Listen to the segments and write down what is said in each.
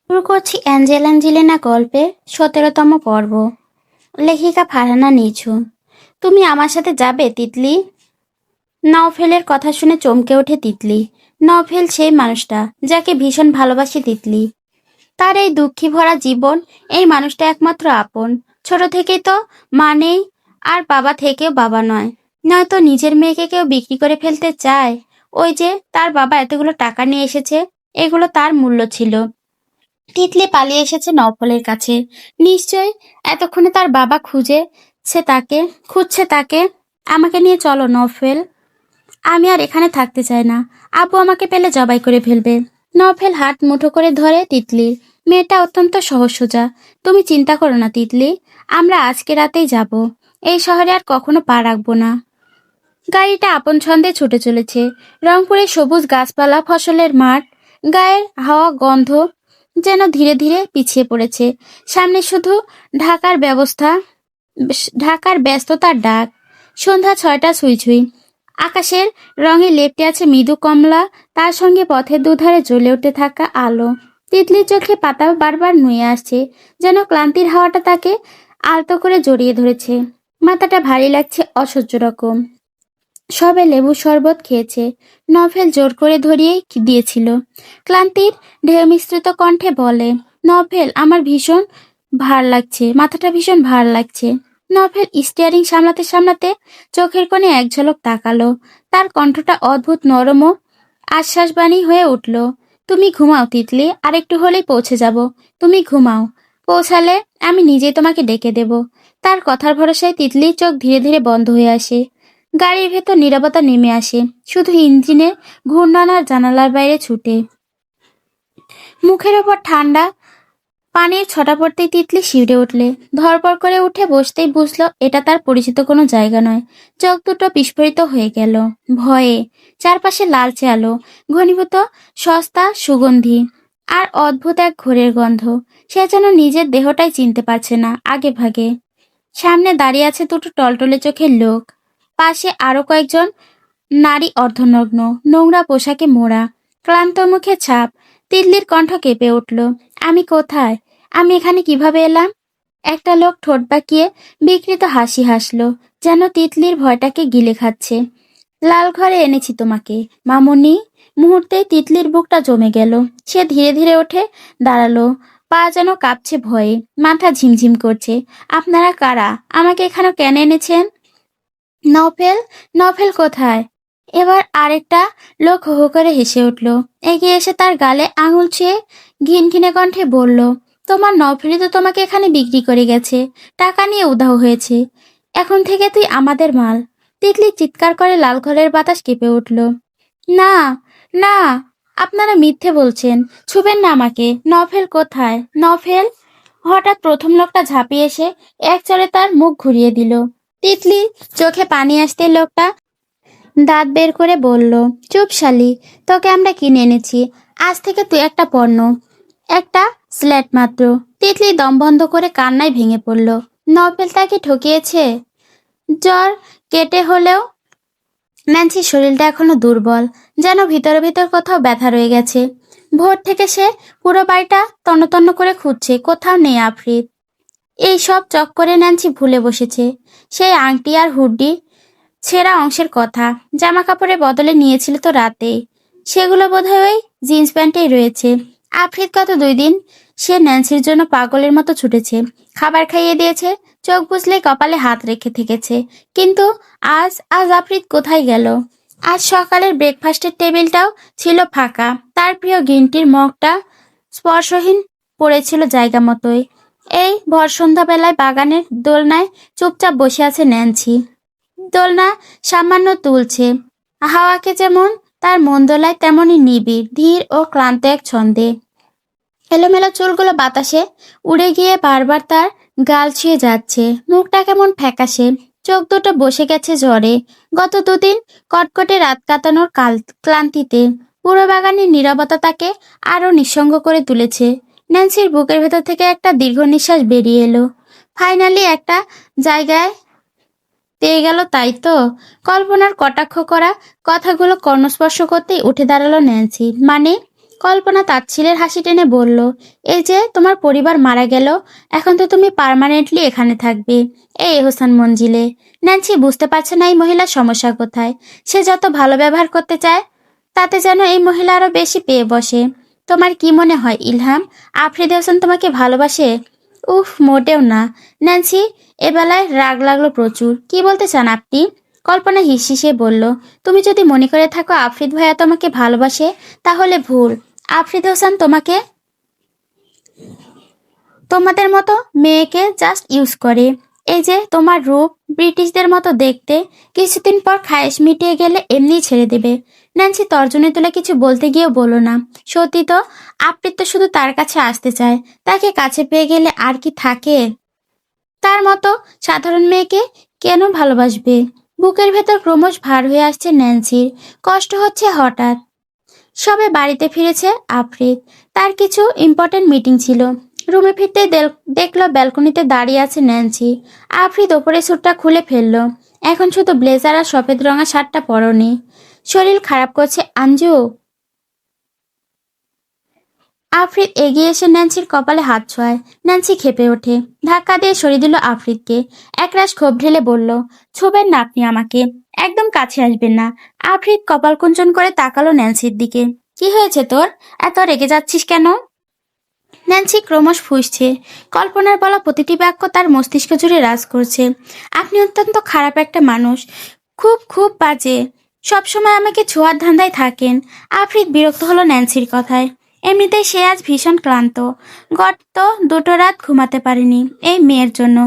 শুরু করছি অ্যাঞ্জেলিনা গল্পে ১৭তম পর্ব। লেখিকা ফারহানা নিঝু। তুমি আমার সাথে যাবে তিতলি? নওফেলের কথা শুনে চমকে ওঠে তিতলি। নওফেল সেই মানুষটা যাকে ভীষণ ভালোবাসে তিতলি। তার এই দুঃখী ভরা জীবন, এই মানুষটা একমাত্র আপন। ছোট থেকেই তো মা নেই, আর বাবা থেকেও বাবা নয়। নয়তো নিজের মেয়েকে কেউ বিক্রি করে ফেলতে চায়? ওই যে তার বাবা এতগুলো টাকা নিয়ে এসেছে, এগুলো তার মূল্য ছিল। তিতলি পালিয়ে এসেছে নওফলের কাছে। নিশ্চয় এতক্ষণে তার বাবা খুঁজছে তাকে। আমাকে নিয়ে চলো নওফেল, আমি আর এখানে থাকতে চাই না। আব্বু আমাকে পেলে জবাই করে ফেলবে। নওফেল হাত মুঠো করে ধরে তিতলির। মেয়েটা অত্যন্ত সহজ সোজা। তুমি চিন্তা করো না তিতলি, আমরা আজকে রাতেই যাব। এই শহরে আর কখনো পা রাখবো না। গাড়িটা আপন ছন্দে ছুটে চলেছে। রংপুরের সবুজ গাছপালা, ফসলের মাঠ, গায়ের হাওয়া গন্ধ যেন ধীরে ধীরে পিছিয়ে পড়েছে। সামনে শুধু ঢাকার ব্যবস্থা ঢাকার ব্যস্ততার ডাক। সন্ধ্যা ৬টা ছুঁই ছুঁই। আকাশের রঙে লেপ্টে আছে মৃদু কমলা, তার সঙ্গে পথের দুধারে জ্বলে উঠতে থাকা আলো। তিতলির চোখে পাতা বারবার নুয়ে আসছে, যেন ক্লান্তির হাওয়াটা তাকে আলতো করে জড়িয়ে ধরেছে। মাথাটা ভারী লাগছে অসহ্য রকম। সবে লেবু শরবত খেয়েছে, নভেল জোর করে ধরিয়ে দিয়েছিল। ক্লান্তির ঢেউ মিশ্রিত কণ্ঠে বলে, নভেল আমার ভীষণ ভার লাগছে, মাথাটা ভীষণ ভার লাগছে। নভেল স্টিয়ারিং সামলাতে সামলাতে চোখের কোণে এক ঝলক তাকালো। তার কণ্ঠটা অদ্ভুত নরম ও আশ্বাসবাণী হয়ে উঠল। তুমি ঘুমাও তিতলি, আরেকটু হলেই পৌঁছে যাব। তুমি ঘুমাও, পৌঁছালে আমি নিজেই তোমাকে ডেকে দেব। তার কথার ভরসায় তিতলির চোখ ধীরে ধীরে বন্ধ হয়ে আসে। গাড়ির ভেতর নীরবতা নেমে আসে, শুধু ইঞ্জিনের ঘূর্ণন আর জানালার বাইরে ছুটে। মুখের ওপর ঠান্ডা পানির ছটা পড়তেই তিতলি শিউরে উঠলে। ধরপড় করে উঠে বসতেই বুঝলো এটা তার পরিচিত কোনো জায়গা নয়। চোখ দুটো বিস্ফোরিত হয়ে গেল ভয়ে। চারপাশে লালচে আলো, ঘনীভূত সস্তা সুগন্ধি, আর অদ্ভুত এক ঘোরের গন্ধ। সে যেন নিজের দেহটাই চিনতে পারছে না আগে ভাগে। সামনে দাঁড়িয়ে আছে দুটো টলটলে চোখের লোক, পাশে আরো কয়েকজন নারী অর্ধনগ্ন, নোংরা পোশাকে মোড়া, ক্লান্ত মুখে ছাপ। তিতলির কণ্ঠ কেঁপে উঠল। আমি কোথায়? আমি এখানে কিভাবে এলাম? একটা লোক ঠোঁট বাঁকিয়ে বিকৃত হাসি হাসলো, যেন তিতলির ভয়টাকে গিলে খাচ্ছে। লাল ঘরে এনেছি তোমাকে মামুনি। মুহূর্তেই তিতলির বুকটা জমে গেল। সে ধীরে ধীরে উঠে দাঁড়ালো, পা যেন কাঁপছে ভয়ে, মাথা ঝিমঝিম করছে। আপনারা কারা? আমাকে এখানে কেন এনেছেন? নভেল, নভেল কোথায়? এবার আরেকটা লোক হো হো করে হেসে উঠল। এগিয়ে এসে তার গালে আঙুল ছুঁয়ে ঘিনঘিনে কণ্ঠে বলল, তোমার নভেলই তো তোমাকে এখানে বিক্রি করে গেছে, টাকা নিয়ে উধাও হয়েছে। এখন থেকে তুই আমাদের মাল। তিতলি চিৎকার করে লাল ঘরের বাতাস কেঁপে উঠল। না, না, আপনারা মিথ্যে বলছেন, ছুবেন না আমাকে। নভেল কোথায়? নভেল? হঠাৎ প্রথম লোকটা ঝাঁপিয়ে এসে এক চড়ে তার মুখ ঘুরিয়ে দিল। তিতলি চোখে পানি আসতে লোকটা দাঁত বের করে বলল, চুপ শালি, তোকে আমরা কিনে এনেছি। আজ থেকে তুই একটা পণ্য, একটা স্ল্যাট মাত্র। তিতলি দম বন্ধ করে কান্নায় ভেঙে পড়ল। নভেল তাকে ঠকিয়েছে। জ্বর কেটে হলেও ন্যান্সির শরীরটা এখনো দুর্বল, যেন ভিতরে ভিতর কোথাও ব্যথা রয়ে গেছে। ভোর থেকে সে পুরো বাড়িটা তন্ন করে খুঁজছে, কোথাও নেই আফ্রিদ। এই সব চক্করে ন্যান্সি ভুলে বসেছে সেই আংটি আর হুডি ছেঁড়া অংশের কথা। জামা কাপড়ের বদলে নিয়েছিল তো রাতে, সেগুলো বোধহয় ওই জিন্স প্যান্টেই রয়েছে। আফ্রিদ গত 2 দিন সে ন্যান্সির জন্য পাগলের মতো ছুটেছে, খাবার খাইয়ে দিয়েছে, চোখ বুঝলে কপালে হাত রেখে থেকেছে। কিন্তু আজ আজ আফ্রিদ কোথায় গেল? আজ সকালের ব্রেকফাস্টের টেবিলটাও ছিল ফাঁকা। তার প্রিয় গ্রিন টির মগটা স্পর্শহীন পড়েছিল জায়গা মতোই। এই ভর সন্ধ্যাবেলায় বাগানের দোলনায় চুপচাপ বসে আছে ন্যান্সি। দোলনা সামান্য তুলছে, হাওয়াকে যেমন তার মন দোলায় তেমনই নিবিড়, ধীর ও ক্লান্ত এক ছন্দে। এলোমেলো চুলগুলো বাতাসে উড়ে গিয়ে বারবার তার গাল ছুঁয়ে যাচ্ছে। মুখটা কেমন ফ্যাকাশে, চোখ দুটো বসে গেছে জ্বরে। গত 2 দিন কটকটে রাত কাটানোর ক্লান্তিতে পুরো বাগানের নীরবতা তাকে আরো নিঃসঙ্গ করে তুলেছে। ন্যান্সির বুকের ভেতর থেকে একটা দীর্ঘ নিঃশ্বাস বেরিয়ে এলো। ফাইনালি একটা জায়গায় পেয়ে গেল, তাই তো? কল্পনার কটাক্ষ করা কথাগুলো কর্ণস্পর্শ করতেই উঠে দাঁড়ালো ন্যান্সি। মানে? কল্পনা তাচ্ছিলের হাসি টেনে বলল, এই যে তোমার পরিবার মারা গেল, এখন তো তুমি পার্মানেন্টলি এখানে থাকবে, এই এহসান মঞ্জিলে। ন্যান্সি বুঝতে পারছে না এই মহিলার সমস্যা কোথায়। সে যত ভালো ব্যবহার করতে চায় তাতে যেন এই মহিলা আরো বেশি পেয়ে বসে। তোমার কি মনে হয় ইলহাম, আফ্রিদি হোসেন তোমাকে ভালোবাসে? উফ, মোটেও না। ন্যান্সি এবেলায় রাগ লাগলো প্রচুর। কি বলতে চান আপনি? কল্পনা হিসিয়ে বলল, তুমি যদি মনে করে থাকো আফ্রিদ ভাইয়া তোমাকে ভালোবাসে তাহলে ভুল। আফ্রিদ হোসেন তোমাকে তোমাদের মতো মেয়েকে জাস্ট ইউজ করে। এই যে তোমার রূপ ব্রিটিশদের মতো দেখতে, কিছুদিন পর খায়েশ মিটিয়ে গেলে এমনিই ছেড়ে দেবে। ন্যান্সি তর্জনী তুলে কিছু বলতে গিয়েও বলো না, সত্যি তো আফ্রিদ তো শুধু তার কাছে আসতে চায়, তাকে কাছে পেয়ে গেলে আর কি থাকে। তার মতো সাধারণ মেয়েকে কেন ভালোবাসবে? বুকের ভেতর ক্রমশ ভার হয়ে আসছে ন্যান্সির, কষ্ট হচ্ছে হঠাৎ। সবে বাড়িতে ফিরেছে আফ্রিদ, তার কিছু ইম্পর্টেন্ট মিটিং ছিল। রুমে ফিরতেই দেখলো ব্যালকনিতে দাঁড়িয়ে আছে ন্যান্সি। আফ্রিদ ওপরে স্যুটটা খুলে ফেললো, এখন শুধু ব্লেজার আর সফেদ রঙা শার্টটা পরনে। শরীর খারাপ করছে আঞ্জু? আফ্রিদ এগিয়ে এসে ন্যান্সির কপালে হাত ছোঁয়ায়। ন্যান্সি ক্ষেপে ওঠে, ধাক্কা দিয়ে সরিয়ে দিল আফ্রিদকে। একরাশ ক্ষোভ ঢেলে বলল, ছুবেন না আপনি আমাকে, একদম কাছে আসবেন না। আফ্রিদ কপাল কুঞ্চন করে তাকালো ন্যান্সির দিকে। কি হয়েছে তোর, এত রেগে যাচ্ছিস কেন? ন্যান্সি ক্রমশ ফুঁসছে। কল্পনার বলা প্রতিটি বাক্য তার মস্তিষ্ক জুড়ে রাজ করছে। আপনি অত্যন্ত খারাপ একটা মানুষ, খুব খুব বাজে, সবসময় আমাকে ছোঁয়ার ধান্দায় থাকেন। আফ্রিদ বিরক্ত হলো ন্যান্সির কথায়। এমনিতেই সে আজ ভীষণ ক্লান্ত। গত 2টো রাত ঘুমাতে পারেনি এই মেয়ের জন্য,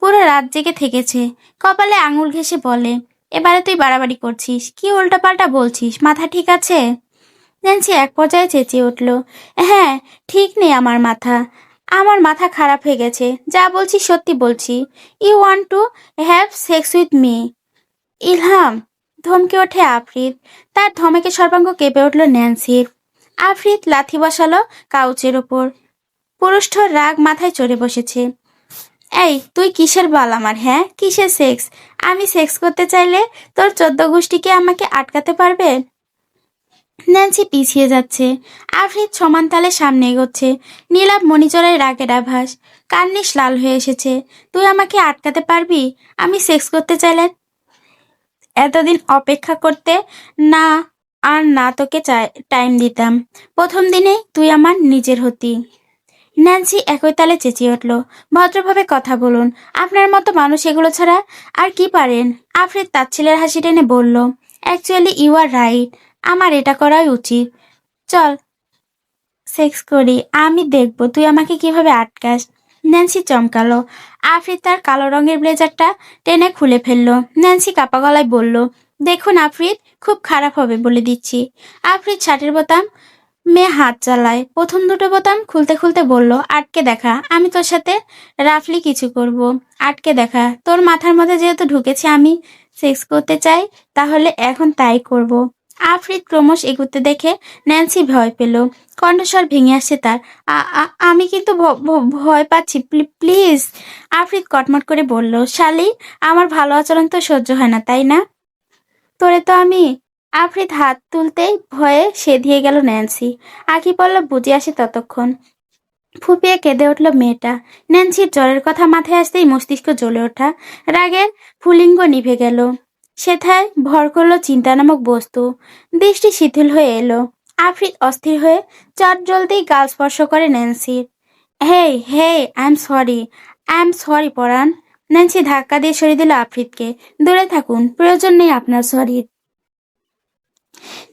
পুরো রাত জেগে থেকেছে। কপালে আঙুল ঘেঁষে বলে, এবারে তুই বাড়াবাড়ি করছিস, কি উল্টাপাল্টা বলছিস, মাথা ঠিক আছে? ন্যান্সি এক পর্যায়ে চেঁচিয়ে উঠল, হ্যাঁ, ঠিক নেই আমার মাথা, আমার মাথা খারাপ হয়ে গেছে, যা বলছি সত্যি বলছি। You want to have sex with me Ilham? ধমকে ওঠে আফ্রিদ। তার ধমকে সর্বাঙ্গ কেঁপে উঠল ন্যান্সির। আফ্রিদ লাথি বসালো কাউচের ওপর। পুরুষ্ঠ রাগ মাথায় চড়ে বসেছে। এই তুই কিসের বাল আমার, হ্যাঁ, কিসের সেক্স? আমি সেক্স করতে চাইলে তোর 14 গোষ্ঠীকে আমাকে আটকাতে পারবে? ন্যান্সি পিছিয়ে যাচ্ছে। আফ্রিদ সমান তালে সামনে এগোচ্ছে। নীলাভ মণিচড়ায় রাগের আভাস। কার্নিশ লাল হয়ে এসেছে। তুই আমাকে আটকাতে পারবি? আমি সেক্স করতে চাইলে এতদিন অপেক্ষা করতে না, আর না তোকে টাইম দিতাম। প্রথম দিনে তুই আমার নিজের হতি। ন্যান্সি একই তালে চেঁচিয়ে উঠল, ভদ্রভাবে কথা বলুন, আপনার মতো মানুষ এগুলো ছাড়া আর কি পারেন? আফ্রিদ তাচ্ছিলের হাসি টেনে বলল, অ্যাকচুয়ালি ইউ আর রাইট, আমার এটা করাই উচিত। চল সেক্স করি, আমি দেখবো তুই আমাকে কিভাবে আটকাস। ন্যান্সি চমকালো। আফ্রিদ তার কালো রঙের ব্লেজারটা টেনে খুলে ফেললো। ন্যান্সি কাপা গলায় বলল, দেখুন আফ্রিদ, খুব খারাপ হবে বলে দিচ্ছি। আফ্রিদ শার্টের বোতাম মেয়ে হাত চালায়। প্রথম 2টো বোতাম খুলতে খুলতে বলল, আটকে দেখা, আমি তোর সাথে রাফলি কিছু করব। আটকে দেখা, তোর মাথার মধ্যে যেহেতু ঢুকেছে আমি সেক্স করতে চাই, তাহলে এখন তাই করব। আফ্রিদ ক্রমশ এগুতে দেখে ন্যান্সি ভয় পেল। কণ্ঠস্বর ভেঙে আসছে তার, আমি কিন্তু ভয় পাচ্ছি, প্লিজ। আফ্রিদ কটমট করে বলল, শালি, আমার ভালো আচরণ তো সহ্য হয় না, তাই না? তোরে তো আমি। আফ্রিদ হাত তুলতেই ভয়ে সেধিয়ে গেল ন্যান্সি। আখি পল্লব বুঝে আসে ততক্ষণ। ফুপিয়ে কেঁদে উঠল মেয়েটা। ন্যান্সির জ্বরের কথা মাথায় আসতেই মস্তিষ্ক জ্বলে ওঠা রাগের ফুলিঙ্গ নিভে গেল। সেথায় ভর করলো চিন্তা নামক বস্তু। দৃষ্টি শিথিল হয়ে এলো। আফ্রিদ অস্থির হয়ে চট জলদিই গাল স্পর্শ করে ন্যান্সির। Hey hey, I am sorry Paran. Nancy ধাক্কা দিয়ে সরিয়ে দিল আফ্রিদকে। দূরে থাকুন, প্রয়োজন নেই আপনার সরির।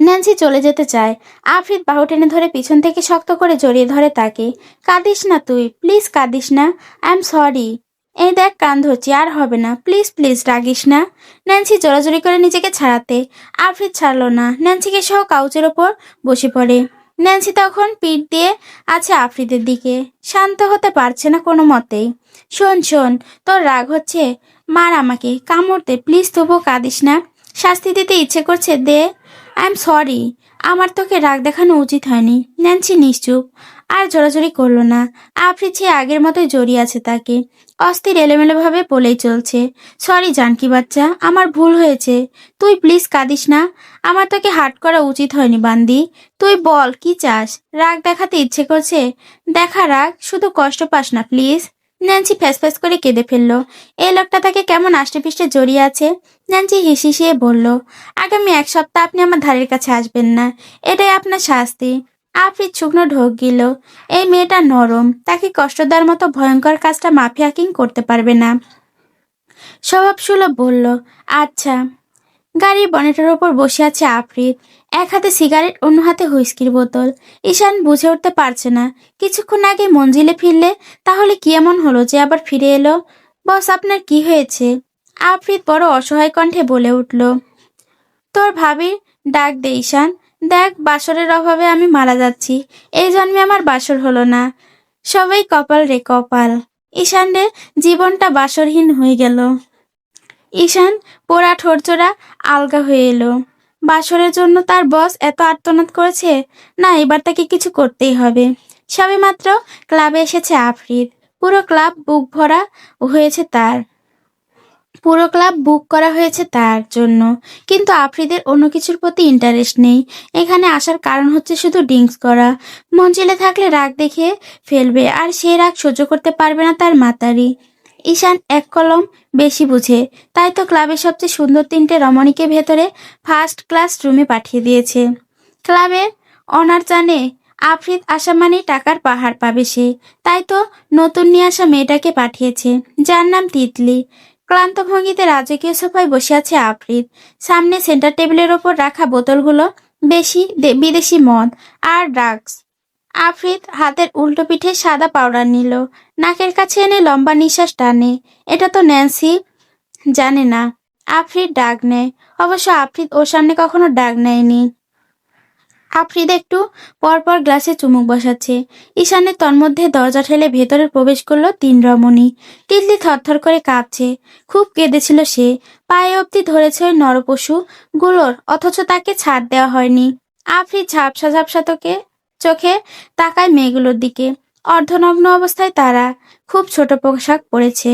ন্যান্সি চলে যেতে চায়। আফ্রিদ বাহু টেনে ধরে পিছন থেকে শক্ত করে জড়িয়ে ধরে তাকে। কাঁদিস না তুই, প্লিজ কাঁদিস না, আই এম সরি। এই দেখ কান ধরছি, আর হবে না, প্লিজ প্লিজ রাগিস না। ন্যান্সি জোরাজোরি করে নিজেকে ছাড়াতে আফ্রিদ ছাড়লো না। ন্যান্সিকে সহ কাউচের ওপর বসে পড়ে। ন্যান্সি তখন পিঠ দিয়ে আছে আফ্রিদের দিকে, শান্ত হতে পারছে না কোনো মতেই। শোন শোন, তোর রাগ হচ্ছে, মার আমাকে, কামড় দে প্লিজ, তবুও কাঁদিস না। শাস্তি দিতে ইচ্ছে করছে, দে। আই এম সরি, আমার তোকে রাগ দেখানো উচিত হয়নি। ন্যান্সি নিশ্চুপ। আর জোরাজুরি করলো না। আফরিদ সে আগের মতোই জড়িয়ে আছে তাকে। অস্থির এলোমেলো ভাবে বলেই চলছে, সরি জানকি বাচ্চা, আমার ভুল হয়েছে। তুই প্লিজ কাঁদিস না। আমার তোকে হার্ট করা উচিত হয়নি বান্দি। তুই বল কি চাস? রাগ দেখাতে ইচ্ছে করছে? দেখা রাগ, শুধু কষ্ট পাস না প্লিজ। ন্যান্সি ফ্যাসফ্যাস করে কেঁদে ফেললো। এই লোকটা তাকে কেমন আষ্টেপৃষ্টে জড়িয়ে আছে। ন্যান্সি হিসিয়ে বলল, আগামী 1 সপ্তাহ আপনি আমার ধারের কাছে আসবেন না। এটাই আপনার শাস্তি। আফরিদ শুকনো ঢোক গিল। এই মেয়েটা নরম, তাকে কষ্ট দেওয়ার মতো ভয়ঙ্কর কাজটা মাফিয়া কিং করতে পারবে না। স্বভাবসুলভ বলল, আচ্ছা। গাড়ির বনেটের ওপর বসে আছে আফরিদ, এক হাতে সিগারেট, অন্য হাতে হুইস্কির বোতল। ঈশান বুঝে উঠতে পারছে না, কিছুক্ষণ আগে মঞ্জিলে ফিরলে তাহলে কি এমন হলো যে আবার ফিরে এলো। বস, আপনার কি হয়েছে? আফরিদ বড় অসহায় কণ্ঠে বলে উঠল, তোর ভাবির ডাক দে ঈশান। দেখ, বাসরের অভাবে আমি মারা যাচ্ছি। এই জন্মে আমার বাসর হলো না। সবাই কপাল রে কপাল। ঈশানের জীবনটা বাসরহীন হয়ে গেল। ঈশান পোড়া ঠোরচোরা আলগা হয়ে এলো। বাসরের জন্য তার বস এত আর্তনাদ করেছে, না এবার তাকে কিছু করতেই হবে। সবেমাত্র ক্লাবে এসেছে আফরিদ। পুরো ক্লাব বুক ভরা হয়েছে তার। পুরো ক্লাব বুক করা হয়েছে তার জন্য, কিন্তু আফ্রিদের অন্য কিছুর প্রতি ইন্টারেস্ট নেই। এখানে আসার কারণ হচ্ছে শুধু ড্রিঙ্কস করা। মঞ্জিলে থাকলে রাগ দেখে ফেলবে, আর সেই রাগ সহ্য করতে পারবে না তার মাতারি। ঈশান এক কলম বেশি বুঝে, তাই তো ক্লাবের সবচেয়ে সুন্দর 3টে রমণীকে ভেতরে ফার্স্ট ক্লাস রুমে পাঠিয়ে দিয়েছে। ক্লাবের অনার জানে আফ্রিদ আসা মানেই টাকার পাহাড় পাবে সে, তাই তো নতুন নিয়ে আসা মেয়েটাকে পাঠিয়েছে, যার নাম তিতলি। ক্লান্ত ভঙ্গিতে রাজকীয় সোফায় বসে আছে আফরিদ। সামনে সেন্টার টেবিলের ওপর রাখা বোতলগুলো বিদেশি মদ আর ড্রাগস। আফরিদ হাতের উল্টো পিঠে সাদা পাউডার নিল, নাকের কাছে এনে লম্বা নিঃশ্বাস টানে। এটা তো ন্যান্সি জানে না আফরিদ ডাক নেয়। অবশ্য আফরিদ ওর সামনে কখনো ডাক নেয়নি। আফরিদ একটু পরপর গ্লাসে চুমুক বসাচ্ছে। ঈশানের তন্মধ্যে দরজা ঠেলে ভেতরে প্রবেশ করলো 3 রমণী। তিতলি থরথর করে কাঁপছে। খুব কেঁদেছিল সে, পায়ে অবধি ধরেছে ওই নরপশু গুলোর, অথচ তাকে ছাড় দেওয়া হয়নি। আফরিদ ঝাপসা ঝাপসা চোখে তাকায় মেয়েগুলোর দিকে। অর্ধনগ্ন অবস্থায় তারা, খুব ছোট পোশাক পরেছে।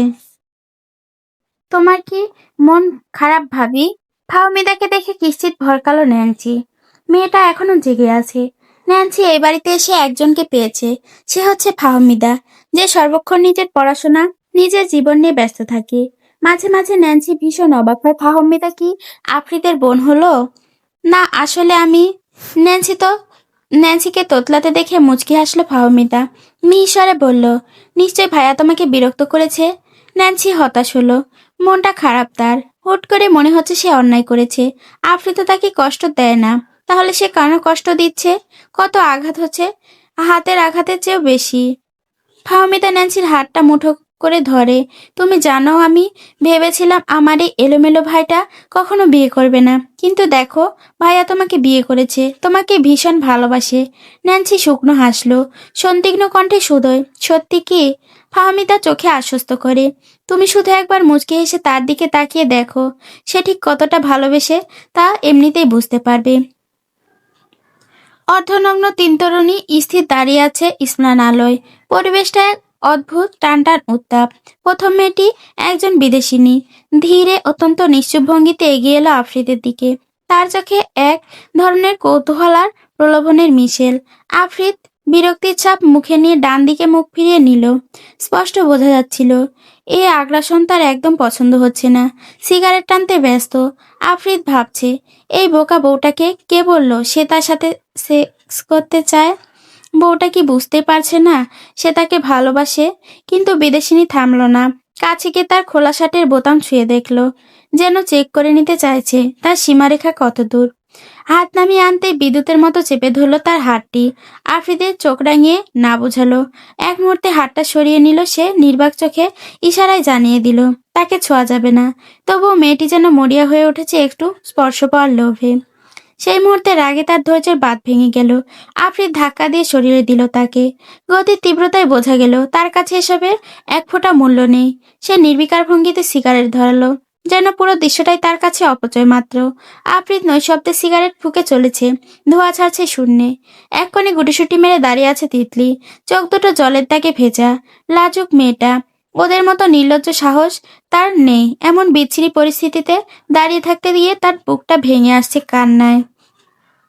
তোমার কি মন খারাপ ভাবি? ফাহমিদাকে দেখে কিশ্চিত ভরকালো ন্যান্সি। মেয়েটা এখনো জেগে আছে। ন্যান্সি এই বাড়িতে এসে একজনকে পেয়েছে, সে হচ্ছে ফাহমিদা, যে সর্বক্ষণ নিজের পড়াশোনা, নিজের জীবন নিয়ে ব্যস্ত থাকে। মাঝে মাঝে ন্যান্সি ভীষণ অবাক হয়, ফাহমিদা কি আফ্রিদের বোন হলো? না, আসলে আমি ন্যান্সিকে তোতলাতে দেখে মুচকি হাসলো ফাহমিদা। মিহিসরে বলল, নিশ্চয় ভাইয়া তোমাকে বিরক্ত করেছে। ন্যান্সি হতাশ হলো, মনটা খারাপ তার। হুট করে মনে হচ্ছে সে অন্যায় করেছে। আফ্রিদ তাকে কষ্ট দেয় না, তাহলে সে কেন কষ্ট দিচ্ছে? কত আঘাত হচ্ছে, হাতের আঘাতের চেয়েও বেশি। ফাহমিদা ন্যান্সির হাতটা মুঠো করে ধরে। তুমি জানো, আমি ভেবেছিলাম আমার এই এলোমেলো ভাইটা কখনো বিয়ে করবে না, কিন্তু দেখো ভাইয়া তোমাকে বিয়ে করেছে, তোমাকে ভীষণ ভালোবাসে। ন্যান্সি শুকনো হাসলো, সন্দিগ্ন কণ্ঠে সুদয়, সত্যি কি? ফাহমিদা চোখে আশ্বস্ত করে, তুমি শুধু একবার মুচকি হেসে তার দিকে তাকিয়ে দেখো, সে ঠিক কতটা ভালোবেসে তা এমনিতেই বুঝতে পারবে। অর্ধনগ্ন 3 তরুণী স্থির দাঁড়িয়ে আছে স্নানালয়। পরিবেশটা এক অদ্ভুত টানটান উত্তাপ। প্রথম মেয়েটি একজন বিদেশিনী, ধীরে অত্যন্ত নিশ্চুপ ভঙ্গিতে এগিয়ে এলো আফ্রিদের দিকে। তার চোখে এক ধরনের কৌতূহল আর প্রলোভনের মিশেল। আফ্রিদ বিরক্তির ছাপ মুখে নিয়ে ডান দিকে মুখ ফিরিয়ে নিল। স্পষ্ট বোঝা যাচ্ছিল এই আগ্রাসন তার একদম পছন্দ হচ্ছে না। সিগারেট টানতে ব্যস্ত। আফ্রিদ ভাবছে, এই বোকা বউটাকে কে বলল সে তার সাথে সেক্স করতে চায়? বউটা কি বুঝতে পারছে না সে তাকে ভালোবাসে? কিন্তু বিদেশিনী থামল না। কাছে গিয়ে তার খোলা শার্টের বোতাম ছুঁয়ে দেখলো, যেন চেক করে নিতে চাইছে তার সীমারেখা কত দূর। হাত নামিয়ে আনতে বিদ্যুতের মতো চেপে ধরলো তার হাতটি। আফ্রিদের চোখ রাঙিয়ে না বোঝালো। এক মুহূর্তে হাতটা সরিয়ে নিল সে, নির্বাক চোখে ইশারায় জানিয়ে দিল তাকে ছোঁয়া যাবে না। তবুও মেয়েটি যেন মরিয়া হয়ে উঠেছে একটু স্পর্শ পাওয়ার লোভে। সেই মুহূর্তে রাগে তার ধৈর্যের বাঁধ ভেঙে গেল। আফ্রিদ ধাক্কা দিয়ে সরিয়ে দিল তাকে। গতির তীব্রতায় বোঝা গেল তার কাছে এসবের এক ফোঁটা মূল্য নেই। সে নির্বিকার ভঙ্গিতে সিগারেট ধরালো। যেন পুরো দৃশ্যটাই তার কাছে অপচয় মাত্র। আফ্রিদ নৈশব্দে সিগারেট ফুঁকে চলেছে, ধোঁয়া ছাড়ছে শূন্যে। এক কোণে গুটিসুটি মেরে দাঁড়িয়ে আছে তিতলি, চোখ দুটো জলের দাগে ভেজা। লাজুক মেয়েটা, ওদের মতো নির্লজ্জ সাহস তার নেই। এমন বিচ্ছিরি পরিস্থিতিতে দাঁড়িয়ে থাকতে গিয়ে তার বুকটা ভেঙে আসছে কান্নায়।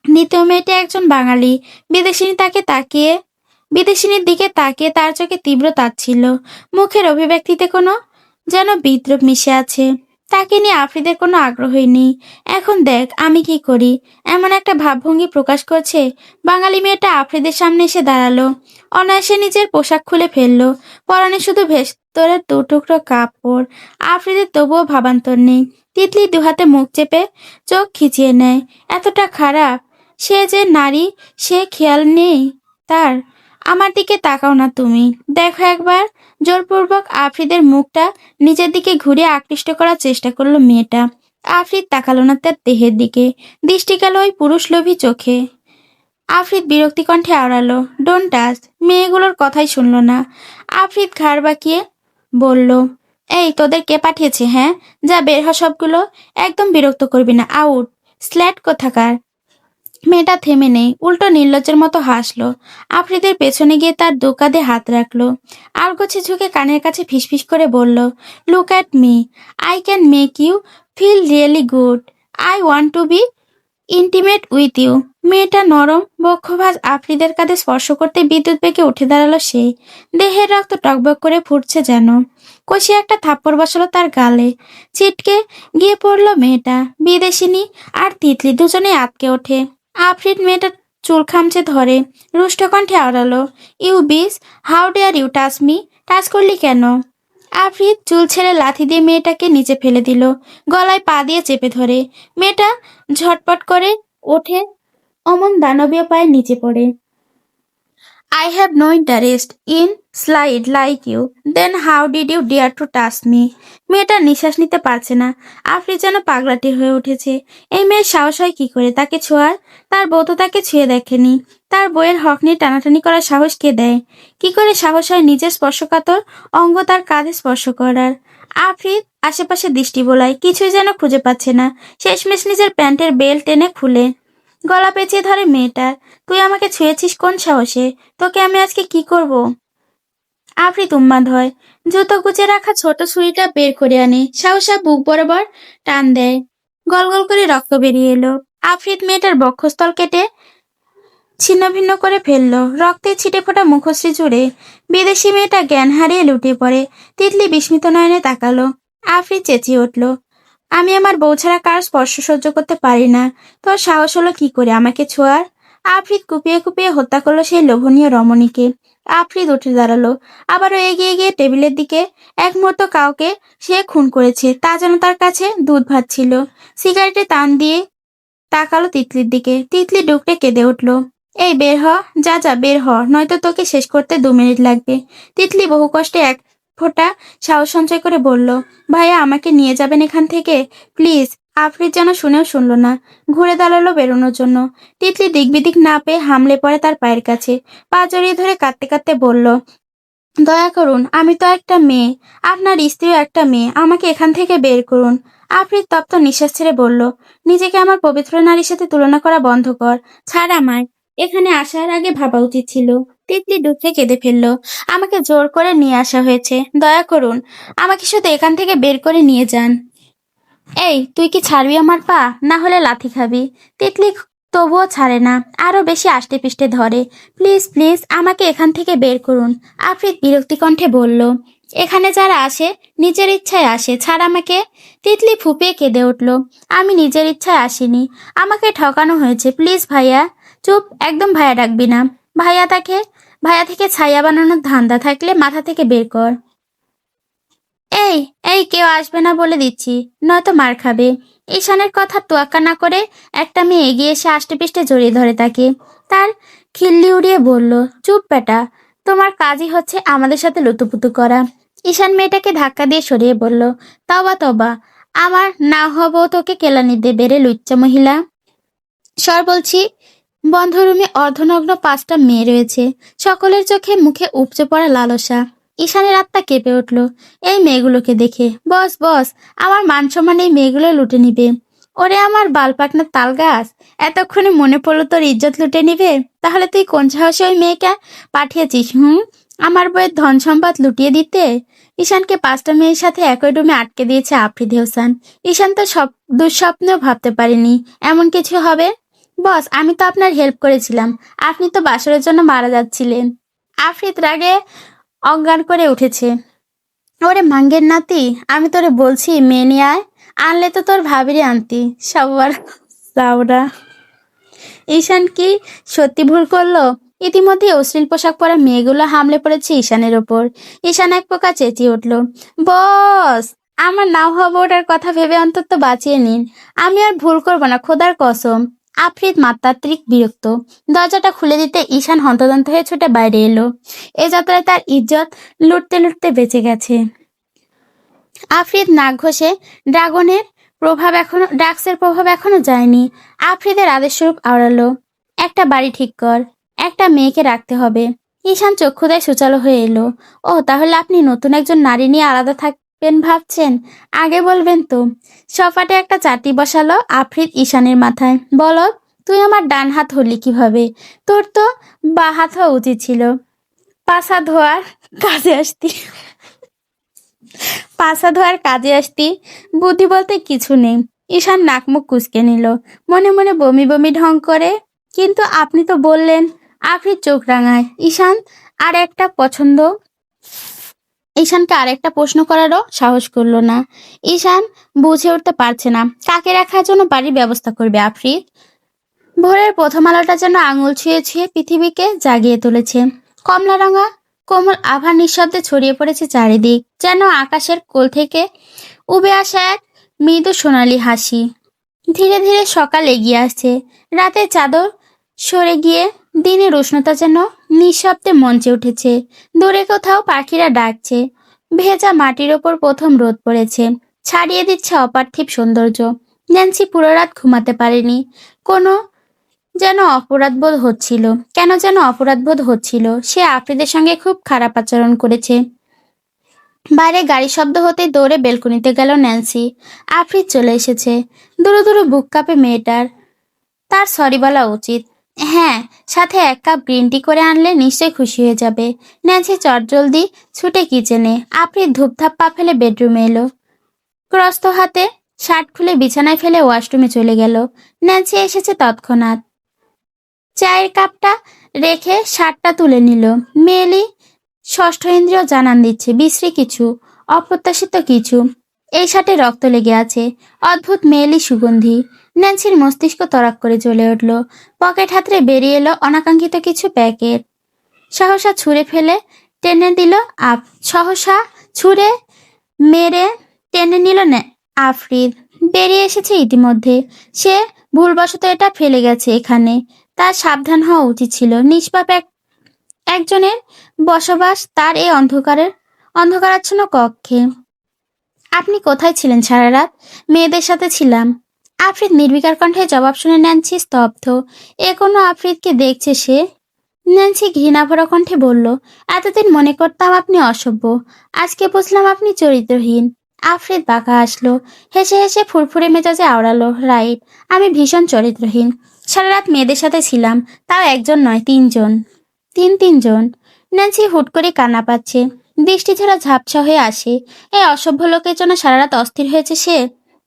দ্বিতীয় মেয়েটি একজন বাঙালি। বিদেশিনীর দিকে তাকিয়ে তার চোখে তীব্র তাচ্ছিল্য, মুখের অভিব্যক্তিতে কোনো যেন বিদ্রুপ মিশে আছে। তাকে নিয়ে আফ্রিদের কোনো আগ্রহই নেই। এখন দেখ আমি কি করি, এমন একটা ভাবভঙ্গি প্রকাশ করছে। বাঙালি মেয়েটা আফ্রিদের সামনে এসে দাঁড়ালো, অনায়াসে নিজের পোশাক খুলে ফেললো, পরনে শুধু ভেতরের দু টুকরো কাপড়। আফ্রিদের তবুও ভাবান্তর নেই। তিতলি দুহাতে মুখ চেপে চোখ খিচিয়ে নেয়। এতটা খারাপ সে যে নারী, সে খেয়াল নেই তার। আমার দিকে তাকাও না তুমি, দেখো একবার। জোরপূর্বক আফ্রিদের মুখটা নিজের দিকে ঘুরিয়ে আকৃষ্ট করার চেষ্টা করলো মেয়েটা। আফ্রিদ তাকালো না তার দেহের দিকে, দৃষ্টি গেল ওই পুরুষলোভী চোখে। আফ্রিদ বিরক্তি কণ্ঠে আওড়ালো, ডোন্ট টাচ। মেয়েগুলোর কথাই শুনলো না। আফ্রিদ ঘাড় বাঁকিয়ে বলল, এই তোদের কে পাঠিয়েছে? হ্যাঁ, যা বের হ সবগুলো। একদম বিরক্ত করবি না, আউট। স্ল্যাট কোথাকার। মেয়েটা থেমে নেই, উল্টো নির্লজ্জের মতো হাসলো। আফ্রিদের পেছনে গিয়ে তার দু কাঁধে হাত রাখলো, আর গোছে ঝুঁকে কানের কাছে ফিসফিস করে বলল, look at me, I can make you feel really good. I want to be intimate with you. মেয়েটা নরম বক্ষভাজ আফ্রিদের কাঁধে স্পর্শ করতে বিদ্যুৎ বেগে উঠে দাঁড়ালো সে। দেহের রক্ত টকবক করে ফুটছে যেন। কষিয়ে একটা থাপ্পড় বসালো তার গালে, ছিটকে গিয়ে পড়লো মেয়েটা। বিদেশিনী আর তিতলি দুজনেই আটকে ওঠে। আফ্রিদ মেয়েটার চুল খামচে ধরে, রুষ্ট কণ্ঠে আওড়ালো, you beast, how dare you touch me? Touch করলি কেন? আফ্রিদ চুল ছেড়ে লাথি দিয়ে মেয়েটাকে নিচে ফেলে দিল, গলায় পা দিয়ে চেপে ধরে। মেয়েটা ঝটপট করে ওঠে, অমন দানবীয় পায়ে নিচে পড়ে। I have no interest in slide like you. Then how did you dare to touch me? মেয়েটা নিঃশ্বাস নিতে পারছে না। আফ্রিদ যেন পাগলাটি হয়ে উঠেছে। এই মেয়ের সাহস হয় কি করে তাকে ছোঁয়ার? তার বউ তো তাকে ছুঁয়ে দেখেনি। তার বইয়ের হক নিয়ে টানাটানি করার সাহস কে দেয়? কি করে সাহস হয় নিজের স্পর্শকাতর অঙ্গ তার কাঁধে স্পর্শ করার? আফ্রিদ আশেপাশে দৃষ্টি বোলায়, কিছুই যেন খুঁজে পাচ্ছে না। শেষমেশ নিজের প্যান্টের বেল্ট টেনে খুলে গলা পেঁচিয়ে ধরে মেয়েটার। তুই আমাকে ছুঁয়েছিস কোন সাহসে? তোকে আমি আজকে কি করব? আফ্রিদ উন্মাদ হয়, জুতো গুজে রাখা ছোট ছুরিটা বের করে আনে, সাহসা বুক বরাবর টান দেয়। গল গল করে রক্ত বেরিয়ে এলো। আফ্রিদ মেয়েটার বক্ষস্থল কেটে ছিন্ন ভিন্ন করে ফেললো, রক্তে ছিটে ফোটা মুখশ্রী জুড়ে। বিদেশি মেয়েটা জ্ঞান হারিয়ে লুটিয়ে পড়ে। তিতলি বিস্মিত নয়নে তাকালো। আফ্রিদ চেঁচিয়ে উঠল, আমি আমার বউ ছাড়া কার স্পর্শ সহ্য করতে পারি না। তোর সাহস হলো কি করে আমাকে ছোঁয়ার? আফ্রিদ কুপিয়ে কুপিয়ে হত্যা করলো সেই লোভনীয় রমণীকে। আফ্রিদ উঠে দাঁড়ালো, আবারও এগিয়ে গিয়ে টেবিলের দিকে। এক মুহূর্ত কাউকে সে খুন করেছে তা যেন তার কাছে দুধ ভাত ছিল। সিগারেটে টান দিয়ে তাকালো তিতলির দিকে। তিতলি ডুকরে কেঁদে উঠল, এই বের হ, যা যা বের হ, নয়তো তোকে শেষ করতে 2 মিনিট লাগবে। তিতলি বহু কষ্টে এক ফোঁটা সাহস সঞ্চয় করে বলল, ভাইয়া আমাকে নিয়ে যাবেন এখান থেকে প্লিজ। আফ্রিদ যেন শুনেও শুনল না, ঘুরে দাঁড়ালো বেরোনোর জন্য। তিতলি দিক বিদিক না পেয়ে হামলে পড়ে তার পায়ের কাছে, পা জড়িয়ে ধরে কাঁদতে কাঁদতে বলল, দয়া করুন, আমি তো একটা মেয়ে, আপনার স্ত্রীও একটা মেয়ে, আমাকে এখান থেকে বের করুন। আফ্রিদ তপ্ত নিঃশ্বাস ছেড়ে বলল, নিজেকে আমার পবিত্র নারীর সাথে তুলনা করা বন্ধ কর, ছাড় আমায়। এখানে আসার আগে ভাবা উচিত ছিল। তিতলি দুঃখে কেঁদে ফেলল, আমাকে জোর করে নিয়ে আসা হয়েছে, দয়া করুন, আমাকে শুধু এখান থেকে বের করে নিয়ে যান। এই তুই কি ছাড়বি আমার পা, না হলে লাথি খাবি? তিতলি তবুও ছাড়ে না, আরো বেশি আষ্টে পিষ্টে ধরে। প্লিজ প্লিজ আমাকে এখান থেকে বের করুন। আফ্রিদ বিরক্তি কণ্ঠে বলল, এখানে যারা আসে নিজের ইচ্ছায় আসে, ছাড় আমাকে। তিতলি ফুপিয়ে কেঁদে উঠল, আমি নিজের ইচ্ছায় আসিনি, আমাকে ঠকানো হয়েছে, প্লিজ ভাইয়া। চুপ, একদম ভাইয়া ডাকবি না। ভাইয়া থেকে ছাইয়া বানানোর ধান্দা থাকলে মাথা থেকে বের কর। এই এই কেউ আসবে না বলে দিচ্ছি, নয়তো মার খাবে। ঈশানের কথা তোয়াক্কা না করে একটা মেয়ে এগিয়ে এসে আষ্টেপৃষ্টে জড়িয়ে ধরে তাকে। তার খিল্লি উড়িয়ে বলল, চুপ বেটা, তোমার কাজই হচ্ছে আমাদের সাথে লুতুপুতু করা। ঈশান মেয়েটাকে ধাক্কা দিয়ে সরিয়ে বলল, তবা তবা, আমার না হব তোকে কেলানি দেবে রে লুচ্চা মহিলা। সর বলছি। বন্ধ রুমে অর্ধনগ্ন 5টা মেয়ে রয়েছে, সকলের চোখে মুখে উপচে পড়া লালসা। ঈশানের আত্মা কেঁপে উঠল এই মেয়েগুলোকে দেখে। বস বস, আমার মান সম্মান এই মেয়েগুলো লুটে নিবে। ওরে আমার বালপাকনার তাল গাছ, এতক্ষণে মনে পড়লো তোর ইজ্জত লুটে নিবে। তাহলে তুই কোন সাহসে ওই মেয়েকে পাঠিয়েছিস? আমার বইয়ের ধন সম্পদ লুটিয়ে দিতে। ঈশানকে 5টা মেয়ের সাথে একই রুমে আটকে দিয়েছে আফ্রিদ হোসেন। ঈশান তো সব দুঃস্বপ্নেও ভাবতে পারেনি এমন কিছু হবে। বস, আমি তো আপনার হেল্প করেছিলাম, আপনি তো বাসরের জন্য মারা যাচ্ছিলেন। আফ্রিদ রাগে অজ্ঞান করে উঠেছে। ওরে মাঙ্গের নাতি, আমি তোরে বলছি মেয়ে নিয়ে আয়, আনলে তো তোর ভাবিরে আনতি সবার চাওড়া। ঈশান কি সত্যি ভুল করলো? ইতিমধ্যে অশ্লীল পোশাক পরা মেয়েগুলো হামলে পড়েছে ঈশানের ওপর। ঈশান এক প্রকার চেঁচিয়ে উঠল, বস, আমার নাও হবো ওটার কথা ভেবে অন্তত বাঁচিয়ে নিন। আমি আর ভুল করব না, খোদার কসম। আফ্রিদ মাত্রাতিরিক্ত বিরক্ত। দরজাটা খুলে দিতে ঈশান হন্তদন্ত হয়ে ছুটে বাইরে এলো। এ যাত্রায় তার ইজ্জত লুটতে লুটতে বেঁচে গেছে। আফ্রিদ নাক ঘষে ড্রাগসের প্রভাব এখনো যায়নি। আফ্রিদের আদেশস্বরূপ আওড়ালো, একটা বাড়ি ঠিক কর, একটা মেয়েকে রাখতে হবে। ঈশান চক্ষুদায় সুচালো হয়ে এলো। ও, তাহলে আপনি নতুন একজন নারী নিয়ে আলাদা থাকবেন ভাবছেন? আগে বলবেন তো। সফাটে একটা চাটি বসালো আফ্রিদ ঈশানের মাথায়। বলো, তুই আমার ডান হাত হলি কিভাবে? তোর তো বা হাত হওয়া উচিত ছিল। পাছা ধোয়ার কাজে আসতি পাছা ধোয়ার কাজে আসতি, বুদ্ধি বলতে কিছু নেই। ঈশান নাকমুখ কুঁচকে নিল, মনে মনে বমি বমি ঢং করে। কিন্তু আপনি তো বললেন। আফ্রিদ চোখ রাঙায়। ঈশানকে আরেকটা প্রশ্ন করারও সাহস করলো না। ঈশান বুঝে উঠতে পারছে না কাকে রাখার জন্য বাড়ির ব্যবস্থা করবে আফ্রিদ। ভোরের প্রথম আলোটা যেন আঙুল ছুঁয়ে ছুঁয়ে পৃথিবীকে জাগিয়ে তুলেছে। কমলা রঙা কোমল আভা নিঃশব্দে ছড়িয়ে পড়েছে চারিদিক, যেন আকাশের কোল থেকে উবে আসা এক মৃদু সোনালি হাসি। ধীরে ধীরে সকাল এগিয়ে আসছে। রাতের চাদর সরে গিয়ে দিনের উষ্ণতা যেন নিঃশব্দে মঞ্চে উঠেছে। দূরে কোথাও পাখিরা ডাকছে। ভেজা মাটির ওপর প্রথম রোদ পড়েছে, ছাড়িয়ে দিচ্ছে অপার্থিব সৌন্দর্য। ন্যান্সি পুরো রাত ঘুমাতে পারেনি। কোনো যেন অপরাধবোধ হচ্ছিল কেন যেন অপরাধবোধ হচ্ছিল। সে আফ্রিদের সঙ্গে খুব খারাপ আচরণ করেছে। বাইরে গাড়ি শব্দ হতে দৌড়ে বেলকনিতে গেল ন্যান্সি। আফ্রিদ চলে এসেছে। দুরু দুরু বুক কাঁপে মেয়েটার। তার সরি বলা উচিত। হ্যাঁ, সাথে 1 কাপ গ্রিন টি করে আনলে নিশ্চয়ই খুশি হয়ে যাবে। ন্যান্সি চটজলদি ছুটে কিচেনে। আফ্রিদ ধূপধাপ পা ফেলে বেডরুমে এলো। ক্রস্ত হাতে শার্ট খুলে বিছানায় ফেলে ওয়াশরুমে চলে গেল। ন্যান্সি এসেছে তৎক্ষণাৎ। চায়ের কাপটা রেখে শার্টটা তুলে নিল। মেয়েলি ষষ্ঠ ইন্দ্রিয় জানান দিচ্ছে বিশ্রী কিছু, অপ্রত্যাশিত কিছু। এই শার্টে রক্ত লেগে আছে, অদ্ভুত মেয়েলি সুগন্ধি। ন্যান্সির মস্তিষ্ক তরাক করে চলে উঠল। পকেট হাতড়ে বেরিয়ে এলো অনাকাঙ্ক্ষিত কিছু প্যাকেট। সহসা ছুঁড়ে ফেলে টেনে দিল সহসা ছুঁড়ে মেরে টেনে নিল আফ্রিদ। বেরিয়ে এসেছে ইতিমধ্যে। সে ভুলবশত এটা ফেলে গেছে এখানে। তার সাবধান হওয়া উচিত ছিল। নিষ্পাপ একজনের বসবাস তার এই অন্ধকারাচ্ছন্ন কক্ষে। আপনি কোথায় ছিলেন সারা রাত? মেয়েদের সাথে ছিলাম। আফ্রিদ নির্বিকার কণ্ঠে জবাব শুনে ন্যান্সি স্তব্ধ। কোনো আফ্রিদকে দেখছে সে? ন্যান্সি ঘৃণাভরা কণ্ঠে বলল, এতদিন মনে করতাম আপনি অসভ্য, আজকে বুঝলাম আপনি চরিত্রহীন। আফ্রিদ বাঁকা হাসলো। হেসে হেসে ফুরফুরে মেজাজে আওড়ালো, রাইট, আমি ভীষণ চরিত্রহীন। সারা রাত মেয়েদের সাথে ছিলাম, তাও একজন নয়, 3 জন। তিনজন। ন্যান্সি হুট করে কান্না পাচ্ছে। দৃষ্টি ঝরা ঝাপসা হয়ে আসে। এই অসভ্য লোকের জন্য সারা রাত অস্থির হয়েছে সে।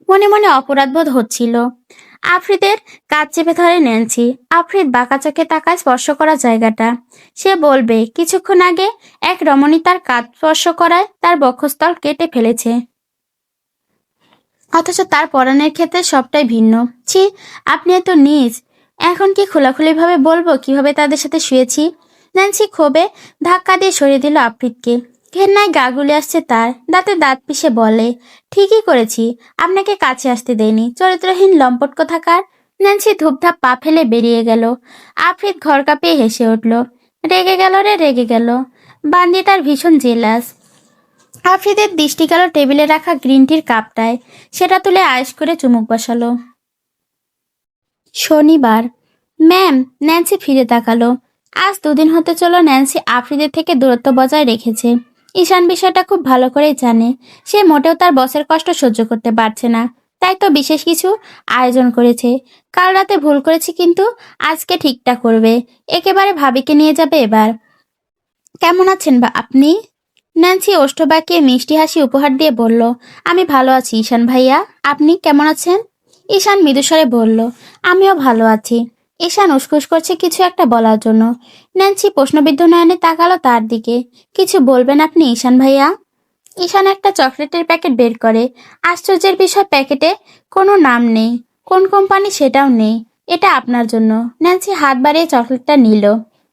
মনে মনে অপরাধবোধ হচ্ছিল। আফ্রিদের কাজ চেপে ধরে ন্যান্সি। আফ্রিদ বাঁকা চোখে তাকায় স্পর্শ করা জায়গাটা। সে বলবে, কিছুক্ষণ আগে এক রমণী তার কাঁধ স্পর্শ করায় তার বক্ষস্থল কেটে ফেলেছে, অথচ তার পরাণের ক্ষেত্রে সবটাই ভিন্ন। ছি, আপনি এত নীচ। এখন কি খোলাখুলিভাবে বলবো কিভাবে তাদের সাথে শুয়েছি? ন্যান্সি ক্ষোভে ধাক্কা দিয়ে সরিয়ে দিল আফ্রিদকে। ঘেন্নায় গা গুলে আসছে তার। দাঁতে দাঁত পিষে বলে, ঠিকই করেছি, আপনাকে কাছে আসতে দেয়নি, চরিত্রহীন লম্পট কোথাকার। ন্যান্সি ধূপধাপ পা ফেলে বেরিয়ে গেল। আফ্রিদ ঘর কাঁপিয়ে হেসে উঠল। রেগে গেল রে, রেগে গেল। বান্দি তার ভীষণ জেলাস। আফ্রিদের দৃষ্টি গেল টেবিলে রাখা গ্রিন টির কাপটায়। সেটা তুলে আয়েশ করে চুমুক বসালো। শনিবার। ম্যাম। ন্যান্সি ফিরে তাকালো। আজ 2 দিন হতে চলো ন্যান্সি আফ্রিদের থেকে দূরত্ব বজায় রেখেছে। ঈশান বিষয়টা খুব ভালো করেই জানে। সে মোটেও তার বসের কষ্ট সহ্য করতে পারছে না, তাই তো বিশেষ কিছু আয়োজন করেছে। কাল রাতে ভুল করেছি, কিন্তু আজকে ঠিকঠাক করবে। একেবারে ভাবিকে নিয়ে যাবে এবার। কেমন আছেন বা আপনি? ন্যান্সি ওষ্ঠ বাঁকিয়ে মিষ্টি হাসি উপহার দিয়ে বলল, আমি ভালো আছি ঈশান ভাইয়া। আপনি কেমন আছেন? ঈশান মৃদুস্বরে বলল, আমিও ভালো আছি। ঈশান উসখুস করছে কিছু একটা বলার জন্য। ন্যান্সি প্রশ্নবিদ্ধ নয়নে তাকালো তার দিকে। কিছু বলবেন আপনি ঈশান ভাইয়া? ঈশান একটা চকলেটের প্যাকেট বের করে। আশ্চর্যের বিষয়, প্যাকেটে কোনো নাম নেই, কোন কোম্পানি সেটাও নেই। এটা আপনার জন্য। ন্যান্সি হাত বাড়িয়ে চকলেটটা নিল।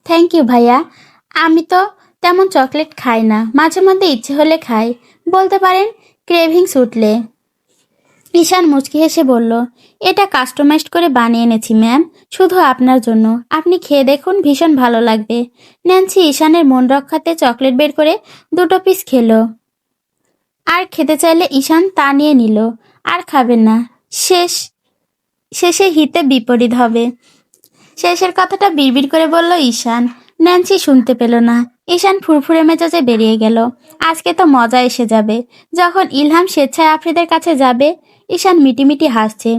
থ্যাংক ইউ ভাইয়া। আমি তো তেমন চকলেট খাই না, মাঝে মধ্যে ইচ্ছে হলে খাই, বলতে পারেন ক্রেভিংস উঠলে। ঈশান মুচকি হেসে বলল, এটা কাস্টমাইজড করে বানিয়ে এনেছি ম্যাম, শুধু আপনার জন্য। আপনি খেয়ে দেখুন, ভীষণ ভালো লাগবে। ন্যান্সি ঈশানের মন রক্ষাতে চকলেট বের করে 2 পিস খেলো। আর খেতে চাইলে ঈশান তা নিয়ে নিল। আর খাবেন না, শেষ শেষে হিতে বিপরীত হবে। শেষের কথাটা বিড়বিড় করে বলল ঈশান। ন্যান্সি শুনতে পেল না। ঈশান ফুরফুরে মেজাজে বেরিয়ে গেল। আজকে তো মজা এসে যাবে। যখন ইলহাম স্বেচ্ছায় আফ্রিদের কাছে যাবে। ঈশান মিটিমিটি হাসছে।